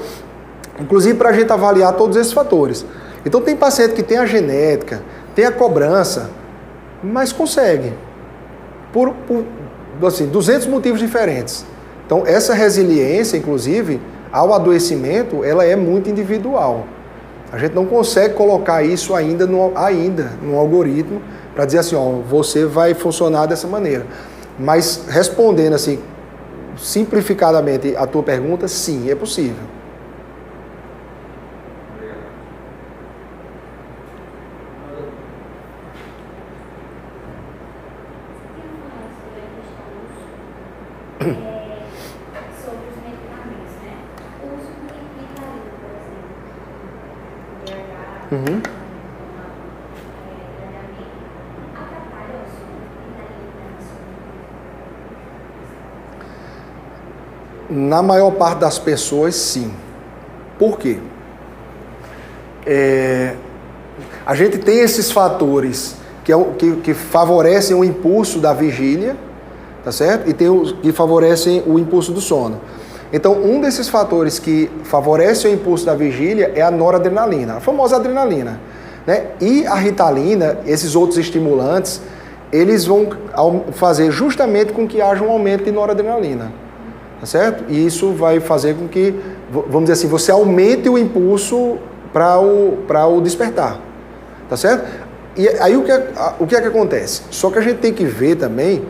Inclusive, para a gente avaliar todos esses fatores. Então, tem paciente que tem a genética, tem a cobrança, mas consegue. Por assim, 200 motivos diferentes. Então, essa resiliência, inclusive, ao adoecimento, ela é muito individual. A gente não consegue colocar isso ainda no algoritmo para dizer assim, ó, você vai funcionar dessa maneira. Mas, respondendo assim, simplificadamente a tua pergunta, sim, é possível. Sobre os medicamentos, né? O uso de Ritalina, por exemplo, Uhum. atrapalha o sono, Ritalina, Na maior parte das pessoas, sim. Por quê? A gente tem esses fatores que favorecem o impulso da vigília, tá certo? E tem os que favorecem o impulso do sono. Então, um desses fatores que favorece o impulso da vigília é a noradrenalina, a famosa adrenalina, né? E a Ritalina, esses outros estimulantes, eles vão fazer justamente com que haja um aumento de noradrenalina, tá certo? E isso vai fazer com que, vamos dizer assim, você aumente o impulso para o despertar, tá certo? E aí o que é que acontece? Só que a gente tem que ver também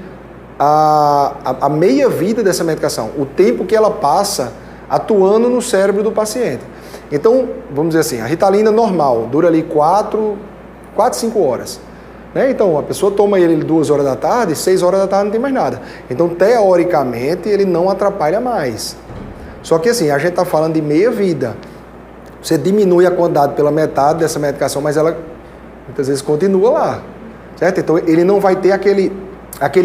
a meia-vida dessa medicação, o tempo que ela passa atuando no cérebro do paciente. Então, vamos dizer assim, a Ritalina normal dura ali 4, 5 horas. Né? Então, a pessoa toma ele 2 horas da tarde, 6 horas da tarde não tem mais nada. Então, teoricamente, ele não atrapalha mais. Só que assim, a gente está falando de meia-vida. Você diminui a quantidade pela metade dessa medicação, mas ela muitas vezes continua lá. Certo? Então, ele não vai ter aquele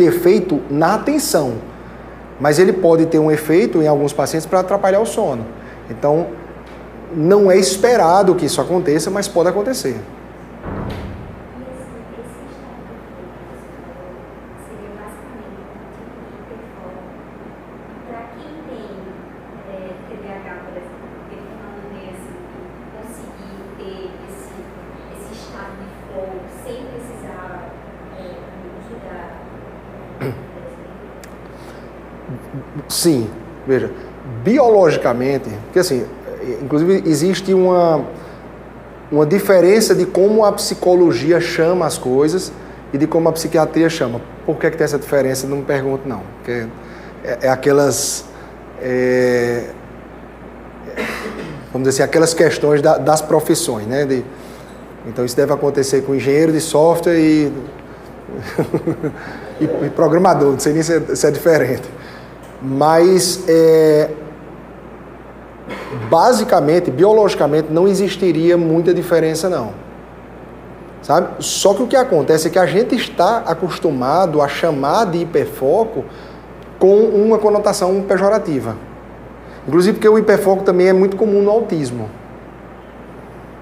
efeito na atenção, mas ele pode ter um efeito em alguns pacientes para atrapalhar o sono. Então, não é esperado que isso aconteça, mas pode acontecer. Sim, veja, biologicamente, porque assim, inclusive existe uma diferença de como a psicologia chama as coisas e de como a psiquiatria chama. Por que tem essa diferença? Não me pergunto não, porque aquelas, vamos dizer assim, aquelas questões das profissões, né? Então isso deve acontecer com engenheiro de software e programador, não sei nem se é diferente. Mas, basicamente, biologicamente, não existiria muita diferença, não. Sabe? Só que o que acontece é que a gente está acostumado a chamar de hiperfoco com uma conotação pejorativa. Inclusive porque o hiperfoco também é muito comum no autismo.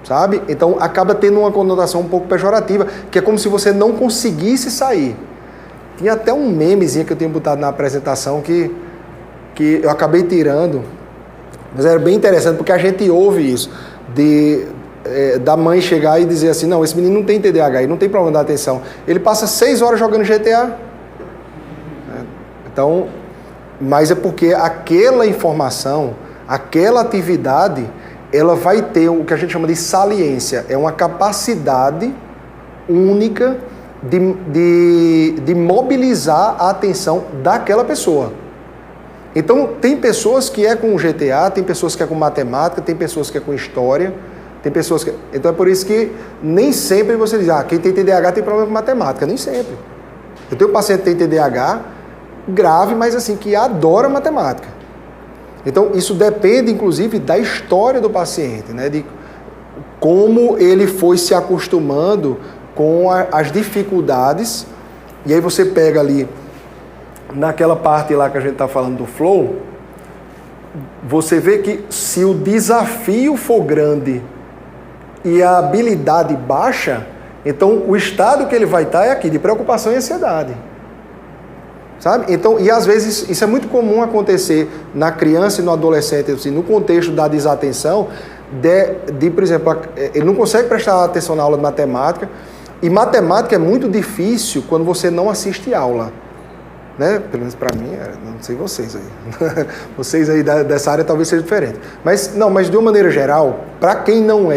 Sabe? Então, acaba tendo uma conotação um pouco pejorativa, que é como se você não conseguisse sair. Tinha até um memezinho que eu tinha botado na apresentação que eu acabei tirando, mas era bem interessante porque a gente ouve isso, da mãe chegar e dizer assim, não, esse menino não tem TDAH, ele não tem problema da atenção, ele passa 6 horas jogando GTA. Então, mas é porque aquela informação, aquela atividade, ela vai ter o que a gente chama de saliência, é uma capacidade única de mobilizar a atenção daquela pessoa. Então, tem pessoas que é com GTA, tem pessoas que é com matemática, tem pessoas que é com história, tem pessoas que... Então, é por isso que nem sempre você diz, quem tem TDAH tem problema com matemática, nem sempre. Eu tenho um paciente que tem TDAH grave, mas assim, que adora matemática. Então, isso depende, inclusive, da história do paciente, né? De como ele foi se acostumando com as dificuldades, e aí você pega ali, naquela parte lá que a gente está falando do flow, você vê que se o desafio for grande e a habilidade baixa, então o estado que ele vai estar é aqui, de preocupação e ansiedade. Sabe? Então, e às vezes isso é muito comum acontecer na criança e no adolescente, assim, no contexto da desatenção, por exemplo, ele não consegue prestar atenção na aula de matemática, e matemática é muito difícil quando você não assiste aula. Né? Pelo menos para mim, não sei vocês aí. Vocês aí dessa área talvez seja diferente. Mas de uma maneira geral, para quem não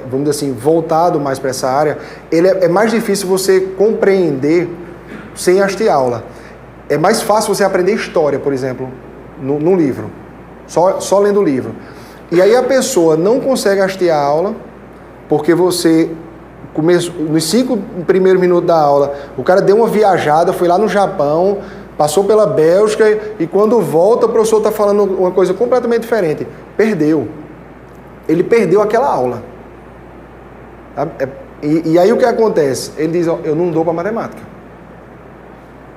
vamos dizer assim, voltado mais para essa área, é mais difícil você compreender sem assistir aula. É mais fácil você aprender história, por exemplo, num livro, só lendo o livro. E aí a pessoa não consegue assistir a aula, porque você, nos 5 primeiros minutos da aula, o cara deu uma viajada, foi lá no Japão, passou pela Bélgica, e quando volta, o professor está falando uma coisa completamente diferente. Perdeu. Ele perdeu aquela aula. E aí o que acontece? Ele diz, eu não dou para matemática.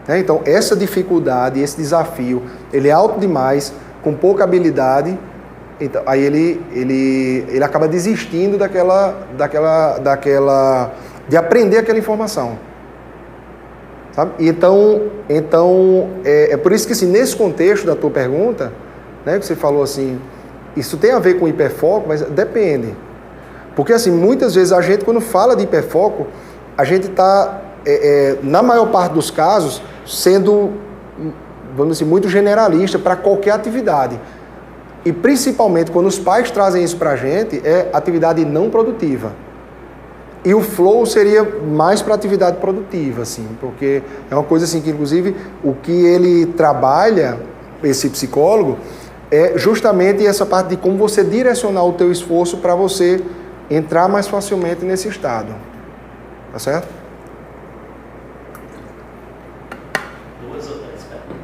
Então, essa dificuldade, esse desafio, ele é alto demais, com pouca habilidade, então, aí ele acaba desistindo de aprender aquela informação. Sabe? Então é por isso que, assim, nesse contexto da tua pergunta, né, que você falou assim, isso tem a ver com hiperfoco, mas depende. Porque, assim, muitas vezes a gente, quando fala de hiperfoco, a gente está, na maior parte dos casos, sendo, vamos dizer, muito generalista para qualquer atividade. E principalmente quando os pais trazem isso para a gente, é atividade não produtiva. E o flow seria mais para atividade produtiva, assim, porque é uma coisa assim que, inclusive, o que ele trabalha, esse psicólogo, é justamente essa parte de como você direcionar o teu esforço para você entrar mais facilmente nesse estado. Tá certo? Duas ou três perguntas.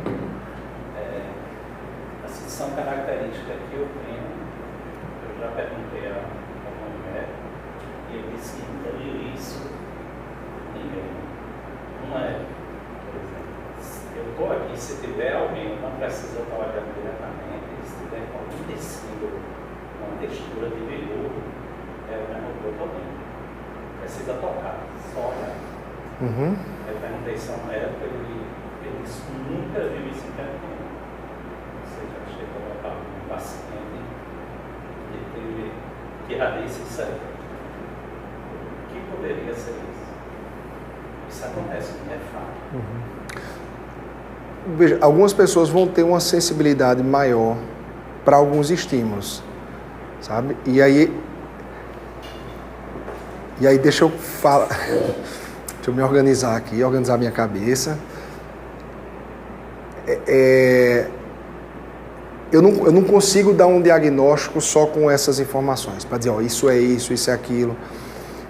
Assim, são características que eu tenho. Eu já perguntei a uma mulher e eu disse que nunca viu isso ninguém. Uma é, por exemplo, eu estou aqui, se tiver alguém, não precisa estar olhando diretamente, se tiver algum tecido, uma textura de veludo, é o mesmo que eu estou vendo. Precisa tocar, só olhar. Eu perguntei se uma época, ele disse que nunca viu isso em perto nenhum. Ou seja, chegou a falar com um paciente que já disse isso aí. O que poderia ser isso? Isso acontece, não é fato. Veja, algumas pessoas vão ter uma sensibilidade maior para alguns estímulos, sabe? E aí deixa eu falar, deixa eu me organizar aqui, organizar minha cabeça. Eu não consigo dar um diagnóstico só com essas informações, para dizer, ó, isso é isso, isso é aquilo.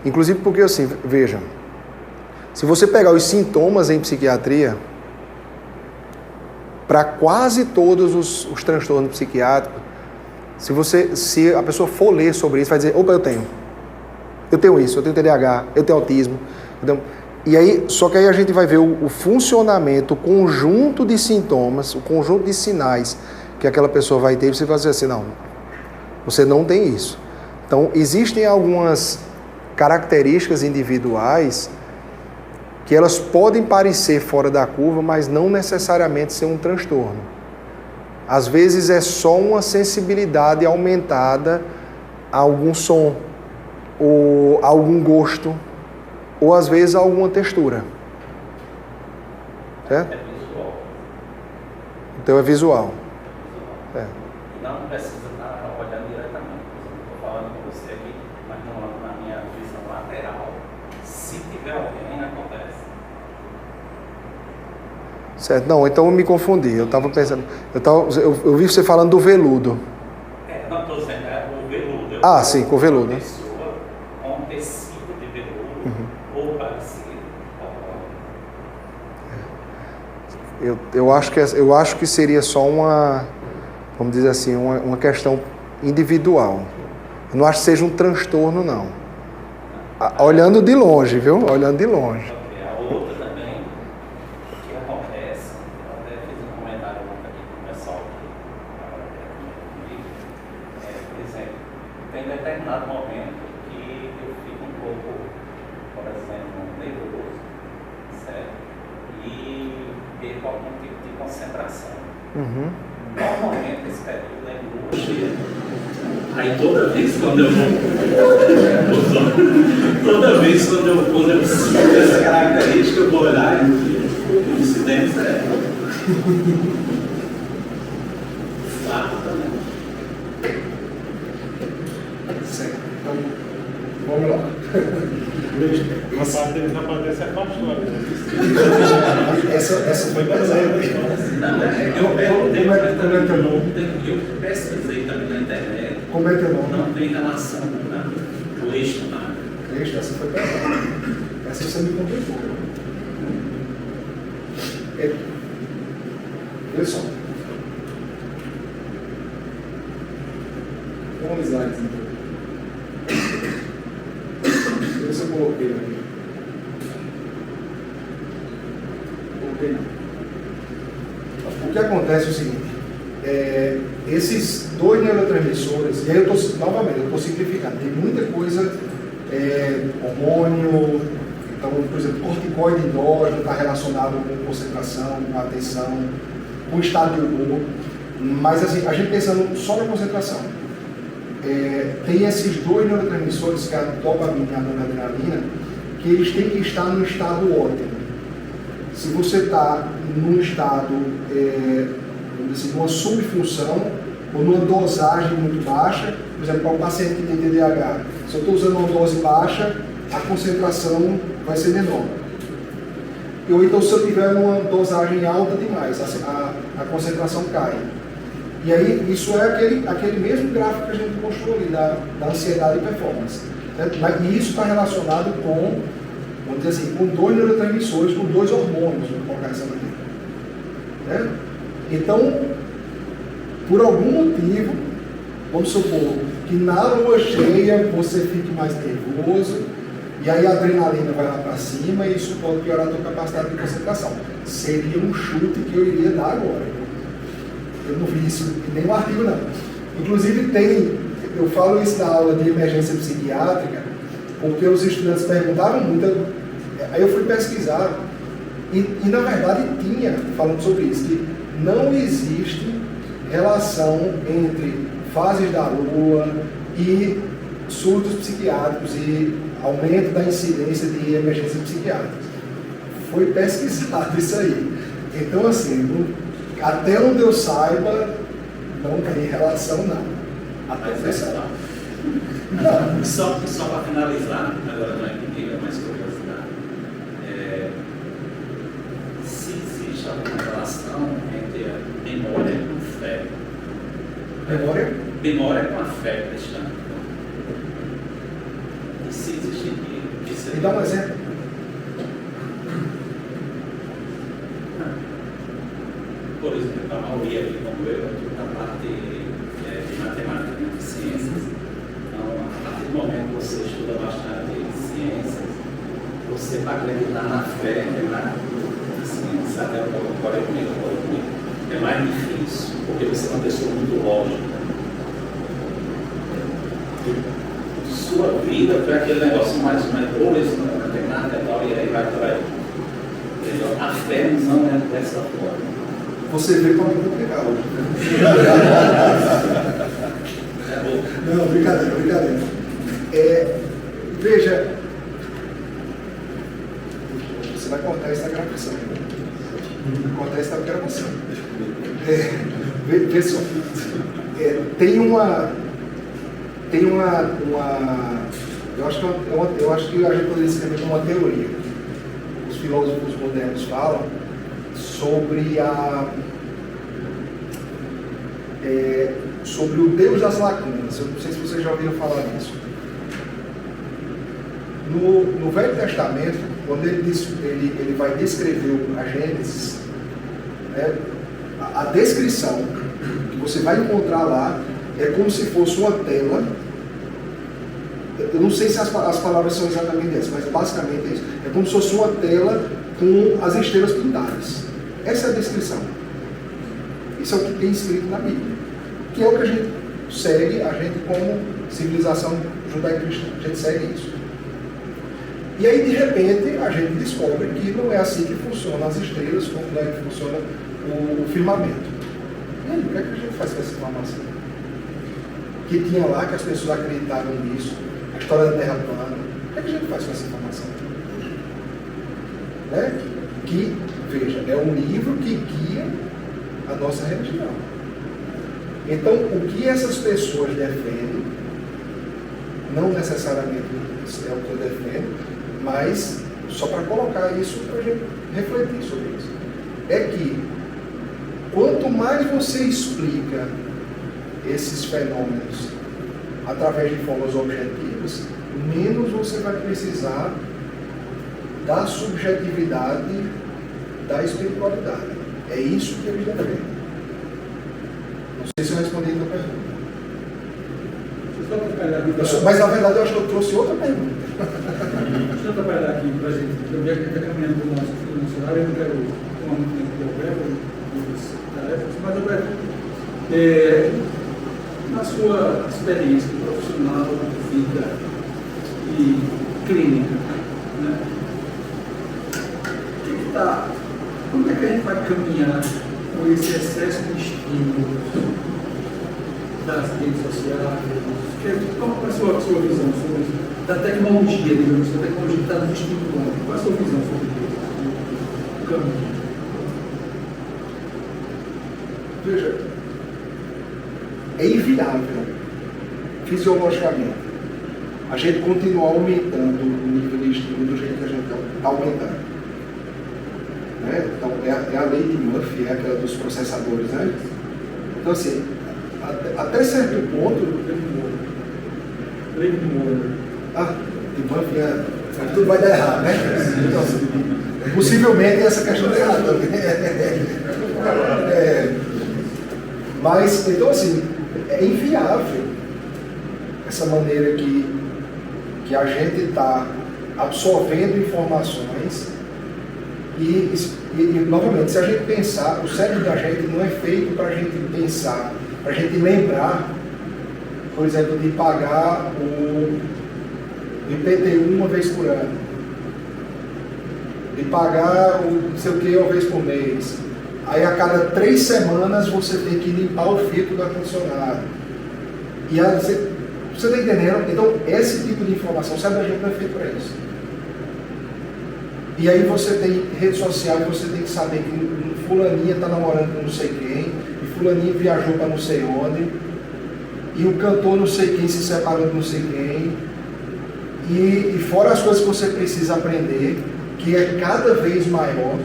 Inclusive porque, assim, veja, se você pegar os sintomas em psiquiatria, para quase todos os transtornos psiquiátricos, se a pessoa for ler sobre isso, vai dizer, opa, eu tenho isso, eu tenho TDAH, eu tenho autismo. E aí, só que aí a gente vai ver o funcionamento, o conjunto de sintomas, o conjunto de sinais que aquela pessoa vai ter, e você vai dizer assim, não, você não tem isso. Então, existem algumas características individuais que elas podem parecer fora da curva, mas não necessariamente ser um transtorno. Às vezes é só uma sensibilidade aumentada a algum som, ou a algum gosto, ou às vezes a alguma textura. Certo? É visual. Então é visual. Não precisa estar olhando diretamente. Estou falando com você aqui, mas não na minha visão lateral. Se tiver alguém, acontece. Certo, não, então eu me confundi. Eu estava pensando. Eu vi você falando do veludo. Não estou dizendo, o veludo. Ah, sim, com o veludo. Uma pessoa com um tecido de veludo ou parecido. Eu acho que seria só uma, vamos dizer assim, uma questão individual. Eu não acho que seja um transtorno, não. Olhando de longe, viu? Olhando de longe. A outra também, que acontece, eu até fiz um comentário aqui com o pessoal aqui, determinado momento que eu fico um pouco, por exemplo, nervoso, certo? E perco algum tipo de concentração. Normalmente esse período é angústia. Aí toda vez quando eu sinto essa característica, eu vou olhar e coincidência é fato também. Certo. Então, vamos lá. Uma parte deles acontece é pastora. Essa foi pesada. Eu pesquisei também na internet. Como é teu nome? Não tem relação com o eixo nada. Cristo, essa foi pesada. Essa você me complicou. Olha só. Vamos slides então. Deixa eu ver se eu coloquei aqui. Coloquei não. O que acontece é o seguinte, esses dois neurotransmissores, e aí eu estou simplificando, tem muita coisa, hormônio, então, por exemplo, corticoide endógeno está relacionado com concentração, com atenção, com estado de humor, mas assim, a gente pensando só na concentração, tem esses dois neurotransmissores, que é a dopamina e a noradrenalina, que eles têm que estar no estado ótimo. Se você está num estado, vamos dizer assim, numa subfunção ou numa dosagem muito baixa, por exemplo, para um paciente que tem TDAH, se eu estou usando uma dose baixa, a concentração vai ser menor. Ou então, se eu tiver uma dosagem alta demais, a concentração cai. E aí, isso é aquele mesmo gráfico que a gente mostrou ali, da ansiedade e performance. E isso está relacionado com, vamos dizer assim, com dois neurotransmissores, com dois hormônios, vamos colocar essa maneira. Então, por algum motivo, vamos supor que na lua cheia você fique mais nervoso, e aí a adrenalina vai lá para cima e isso pode piorar a tua capacidade de concentração. Seria um chute que eu iria dar agora. Eu não vi isso em nenhum artigo, não. Inclusive eu falo isso na aula de emergência psiquiátrica, porque os estudantes perguntaram muito, aí eu fui pesquisar, e na verdade tinha, falando sobre isso, que não existe relação entre fases da lua e surtos psiquiátricos e aumento da incidência de emergência psiquiátrica. Foi pesquisado isso aí. Então, assim, até onde eu saiba, não tem relação, não. Até onde eu saiba. Não. Só para finalizar, agora não é comigo, é mais curiosidade. Se existe alguma relação entre a memória com fé. Memória? Memória com a fé cristã. E se existe isso. Me dá um exemplo. Por exemplo, a maioria aqui como eu, na parte de matemática e de ciências. Então, a partir do momento que você estuda bastante ciências, você vai acreditar na fé, na ciência, até o comigo. É mais difícil, porque você é uma pessoa muito lógica. Sua vida foi aquele negócio mais isso não tem nada e tal, e aí vai para aí. A fé não é dessa forma. Você vê como é complicado. Não, brincadeira. Veja, você vai cortar isso na gravação. Vai cortar isso na gravação. Vê só. Tem uma. Eu acho que a gente poderia escrever como uma teoria. Os filósofos modernos falam sobre sobre o Deus das lacunas. Eu não sei se vocês já ouviram falar disso. No Velho Testamento, quando ele vai descrever a Gênesis, a descrição que você vai encontrar lá é como se fosse uma tela. Eu não sei se as palavras são exatamente essas, mas basicamente é isso. É como se fosse uma tela com as estrelas pintadas. Essa é a descrição. Isso é o que tem escrito na Bíblia. Que é o que a gente segue, a gente como civilização judaico-cristão. A gente segue isso. E aí, de repente, a gente descobre que não é assim que funcionam as estrelas, como é que funciona o firmamento. E aí, o que é que a gente faz com essa informação? Que tinha lá, que as pessoas acreditavam nisso, a história da Terra plana. O que é que a gente faz com essa informação? Né? Que, veja, é um livro que guia a nossa religião. Então, o que essas pessoas defendem, não necessariamente é o que eu defendo, mas só para colocar isso para a gente refletir sobre isso. É que quanto mais você explica esses fenômenos através de formas objetivas, menos você vai precisar da subjetividade da espiritualidade. É isso que eles defendem. Não sei se eu respondi a tua pergunta. Mas na verdade eu acho que eu trouxe outra pergunta. Deixa eu trabalhar aqui para a gente. Eu já estou caminhando para o nosso horário, eu não quero tomar muito tempo de conversa, tarefas, mas eu quero, na sua experiência profissional, vida e clínica, né? Como é que a gente vai caminhar com esse excesso de estímulos das redes sociais? Qual é a sua visão sobre da tecnologia, digamos, a tecnologia que está nos estimulando? Qual é a sua visão sobre isso? O caminho? Veja, é inviável, fisiologicamente, a gente continuar aumentando o nível de estímulo do jeito que a gente está aumentando. Né? Então, é a lei de Murphy, é aquela dos processadores, né? Então, assim, até certo ponto... Lei de Moore. De Murphy, tudo vai dar errado, né? Então, assim, possivelmente essa questão está errada também. Mas, então, assim, é inviável essa maneira que a gente está absorvendo informações e, novamente, se a gente pensar, o cérebro da gente não é feito para a gente pensar, para a gente lembrar, por exemplo, de pagar o IPTU uma vez por ano, de pagar o não sei o que uma vez por mês. Aí a cada 3 semanas você tem que limpar o filtro do ar-condicionado. E aí você está entendendo? Então, esse tipo de informação, sabe, a gente não é feito para isso. E aí você tem rede social e você tem que saber que fulaninha está namorando com não sei quem, e fulaninha viajou para não sei onde, e o cantor não sei quem se separou de não sei quem, e fora as coisas que você precisa aprender, que é cada vez maior,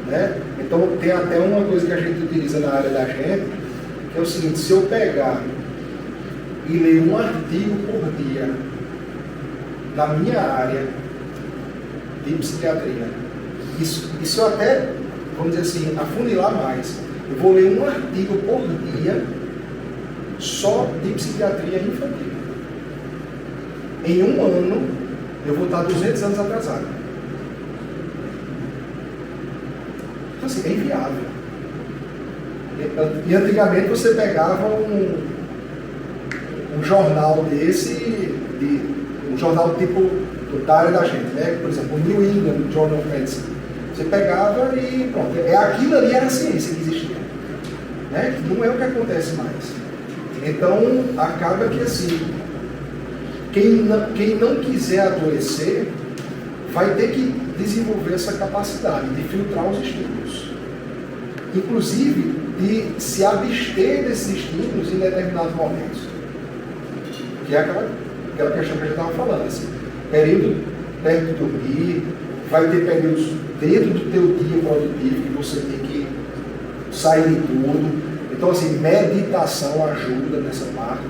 né? Então tem até uma coisa que a gente utiliza na área da gente, que é o seguinte: se eu pegar e ler um artigo por dia na minha área de psiquiatria, isso até, vamos dizer assim, afunilar mais. Eu vou ler um artigo por dia só de psiquiatria infantil. Em um ano, eu vou estar 200 anos atrasado. Então, assim, é inviável. E antigamente você pegava um jornal desse, um jornal tipo da área da gente, né? Por exemplo, o New England Journal of Medicine. Você pegava e pronto. Aquilo ali era a ciência que existia. Né? Não é o que acontece mais. Então, acaba que assim, quem não quiser adoecer, vai ter que desenvolver essa capacidade de filtrar os estímulos. Inclusive, de se abster desses estímulos em determinados momentos. Que é aquela questão que a gente estava falando. Assim, período perto de dormir, vai ter períodos dentro do teu dia produtivo que você tem que sair de tudo. Então, assim, meditação ajuda nessa parte.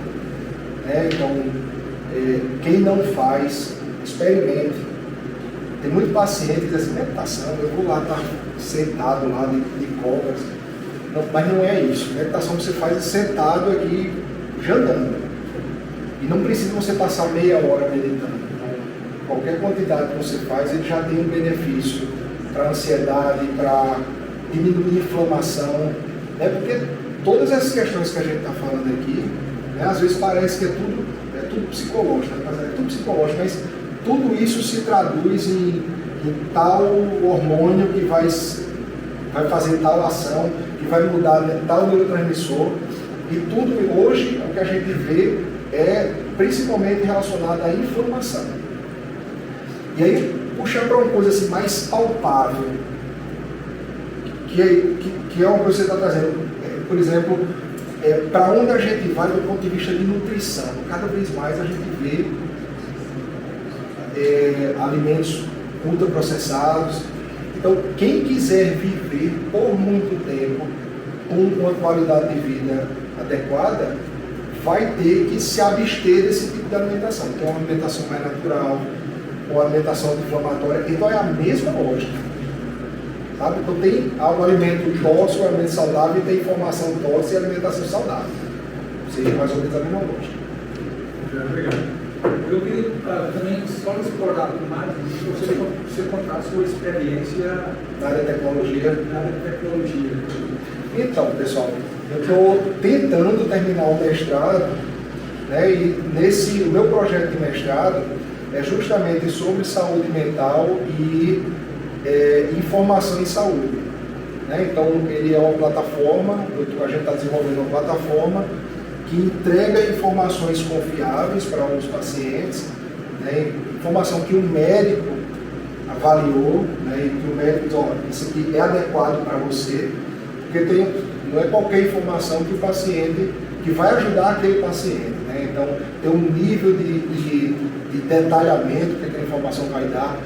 Né? Então, quem não faz, experimente. Tem muito paciente que diz assim, meditação, eu vou lá estar sentado lá de cobras. Não, mas não é isso. Meditação você faz sentado aqui, jantando. E não precisa você passar meia hora meditando. Então, qualquer quantidade que você faz, ele já tem um benefício para a ansiedade, para diminuir a inflamação. Né? Porque todas essas questões que a gente está falando aqui, Né? Às vezes parece que é tudo psicológico, né? É tudo psicológico, mas tudo isso se traduz em tal hormônio que vai fazer tal ação, que vai mudar tal neurotransmissor. E tudo hoje, o que a gente vê é principalmente relacionado à informação. E aí, puxando para uma coisa assim, mais palpável, que é uma coisa que você está trazendo, por exemplo, para onde a gente vai do ponto de vista de nutrição. Cada vez mais a gente vê alimentos ultraprocessados. Então, quem quiser viver por muito tempo com uma qualidade de vida adequada, vai ter que se abster desse tipo de alimentação, que é uma alimentação mais natural, uma alimentação anti-inflamatória. Então é a mesma lógica. Sabe? Então tem um alimento tóxico, um alimento saudável, e tem informação tóxica e alimentação saudável. Seria mais ou menos a mesma lógica. Obrigado. Eu queria também só explorar mais, se você contar a sua experiência Na área de tecnologia. na área de tecnologia. Então, pessoal, eu estou tentando terminar o mestrado, né, e o meu projeto de mestrado é justamente sobre saúde mental e informação em saúde. Né? Então, ele é uma plataforma, a gente está desenvolvendo uma plataforma que entrega informações confiáveis para os pacientes, né, informação que o médico avaliou, né, e que o médico diz, ó, isso aqui é adequado para você, porque não é qualquer informação que o paciente, que vai ajudar aquele paciente. Né? Então, tem um nível de detalhamento que aquela informação vai dar.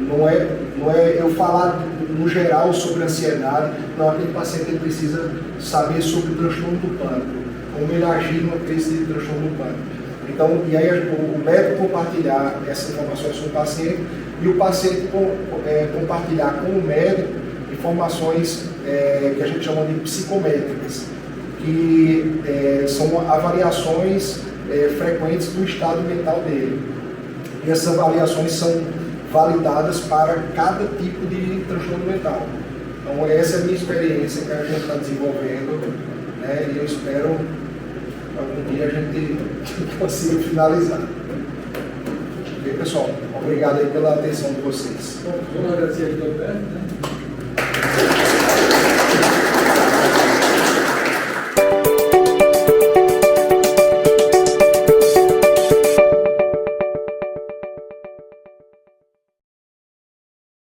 Não é eu falar no geral sobre ansiedade, não, aquele paciente ele precisa saber sobre o transtorno do pânico, como ele agir numa crise de transtorno do pânico. Então, e aí o médico compartilhar essas informações com o paciente e o paciente compartilhar com o médico informações que a gente chama de psicométricas, que são avaliações frequentes do estado mental dele. E essas avaliações são validadas para cada tipo de transtorno mental. Então essa é a minha experiência que a gente está desenvolvendo, né? E eu espero algum dia a gente consiga finalizar. Ok, pessoal? Obrigado aí pela atenção de vocês. Bom, vamos agradecer aqui ao Alberto, né?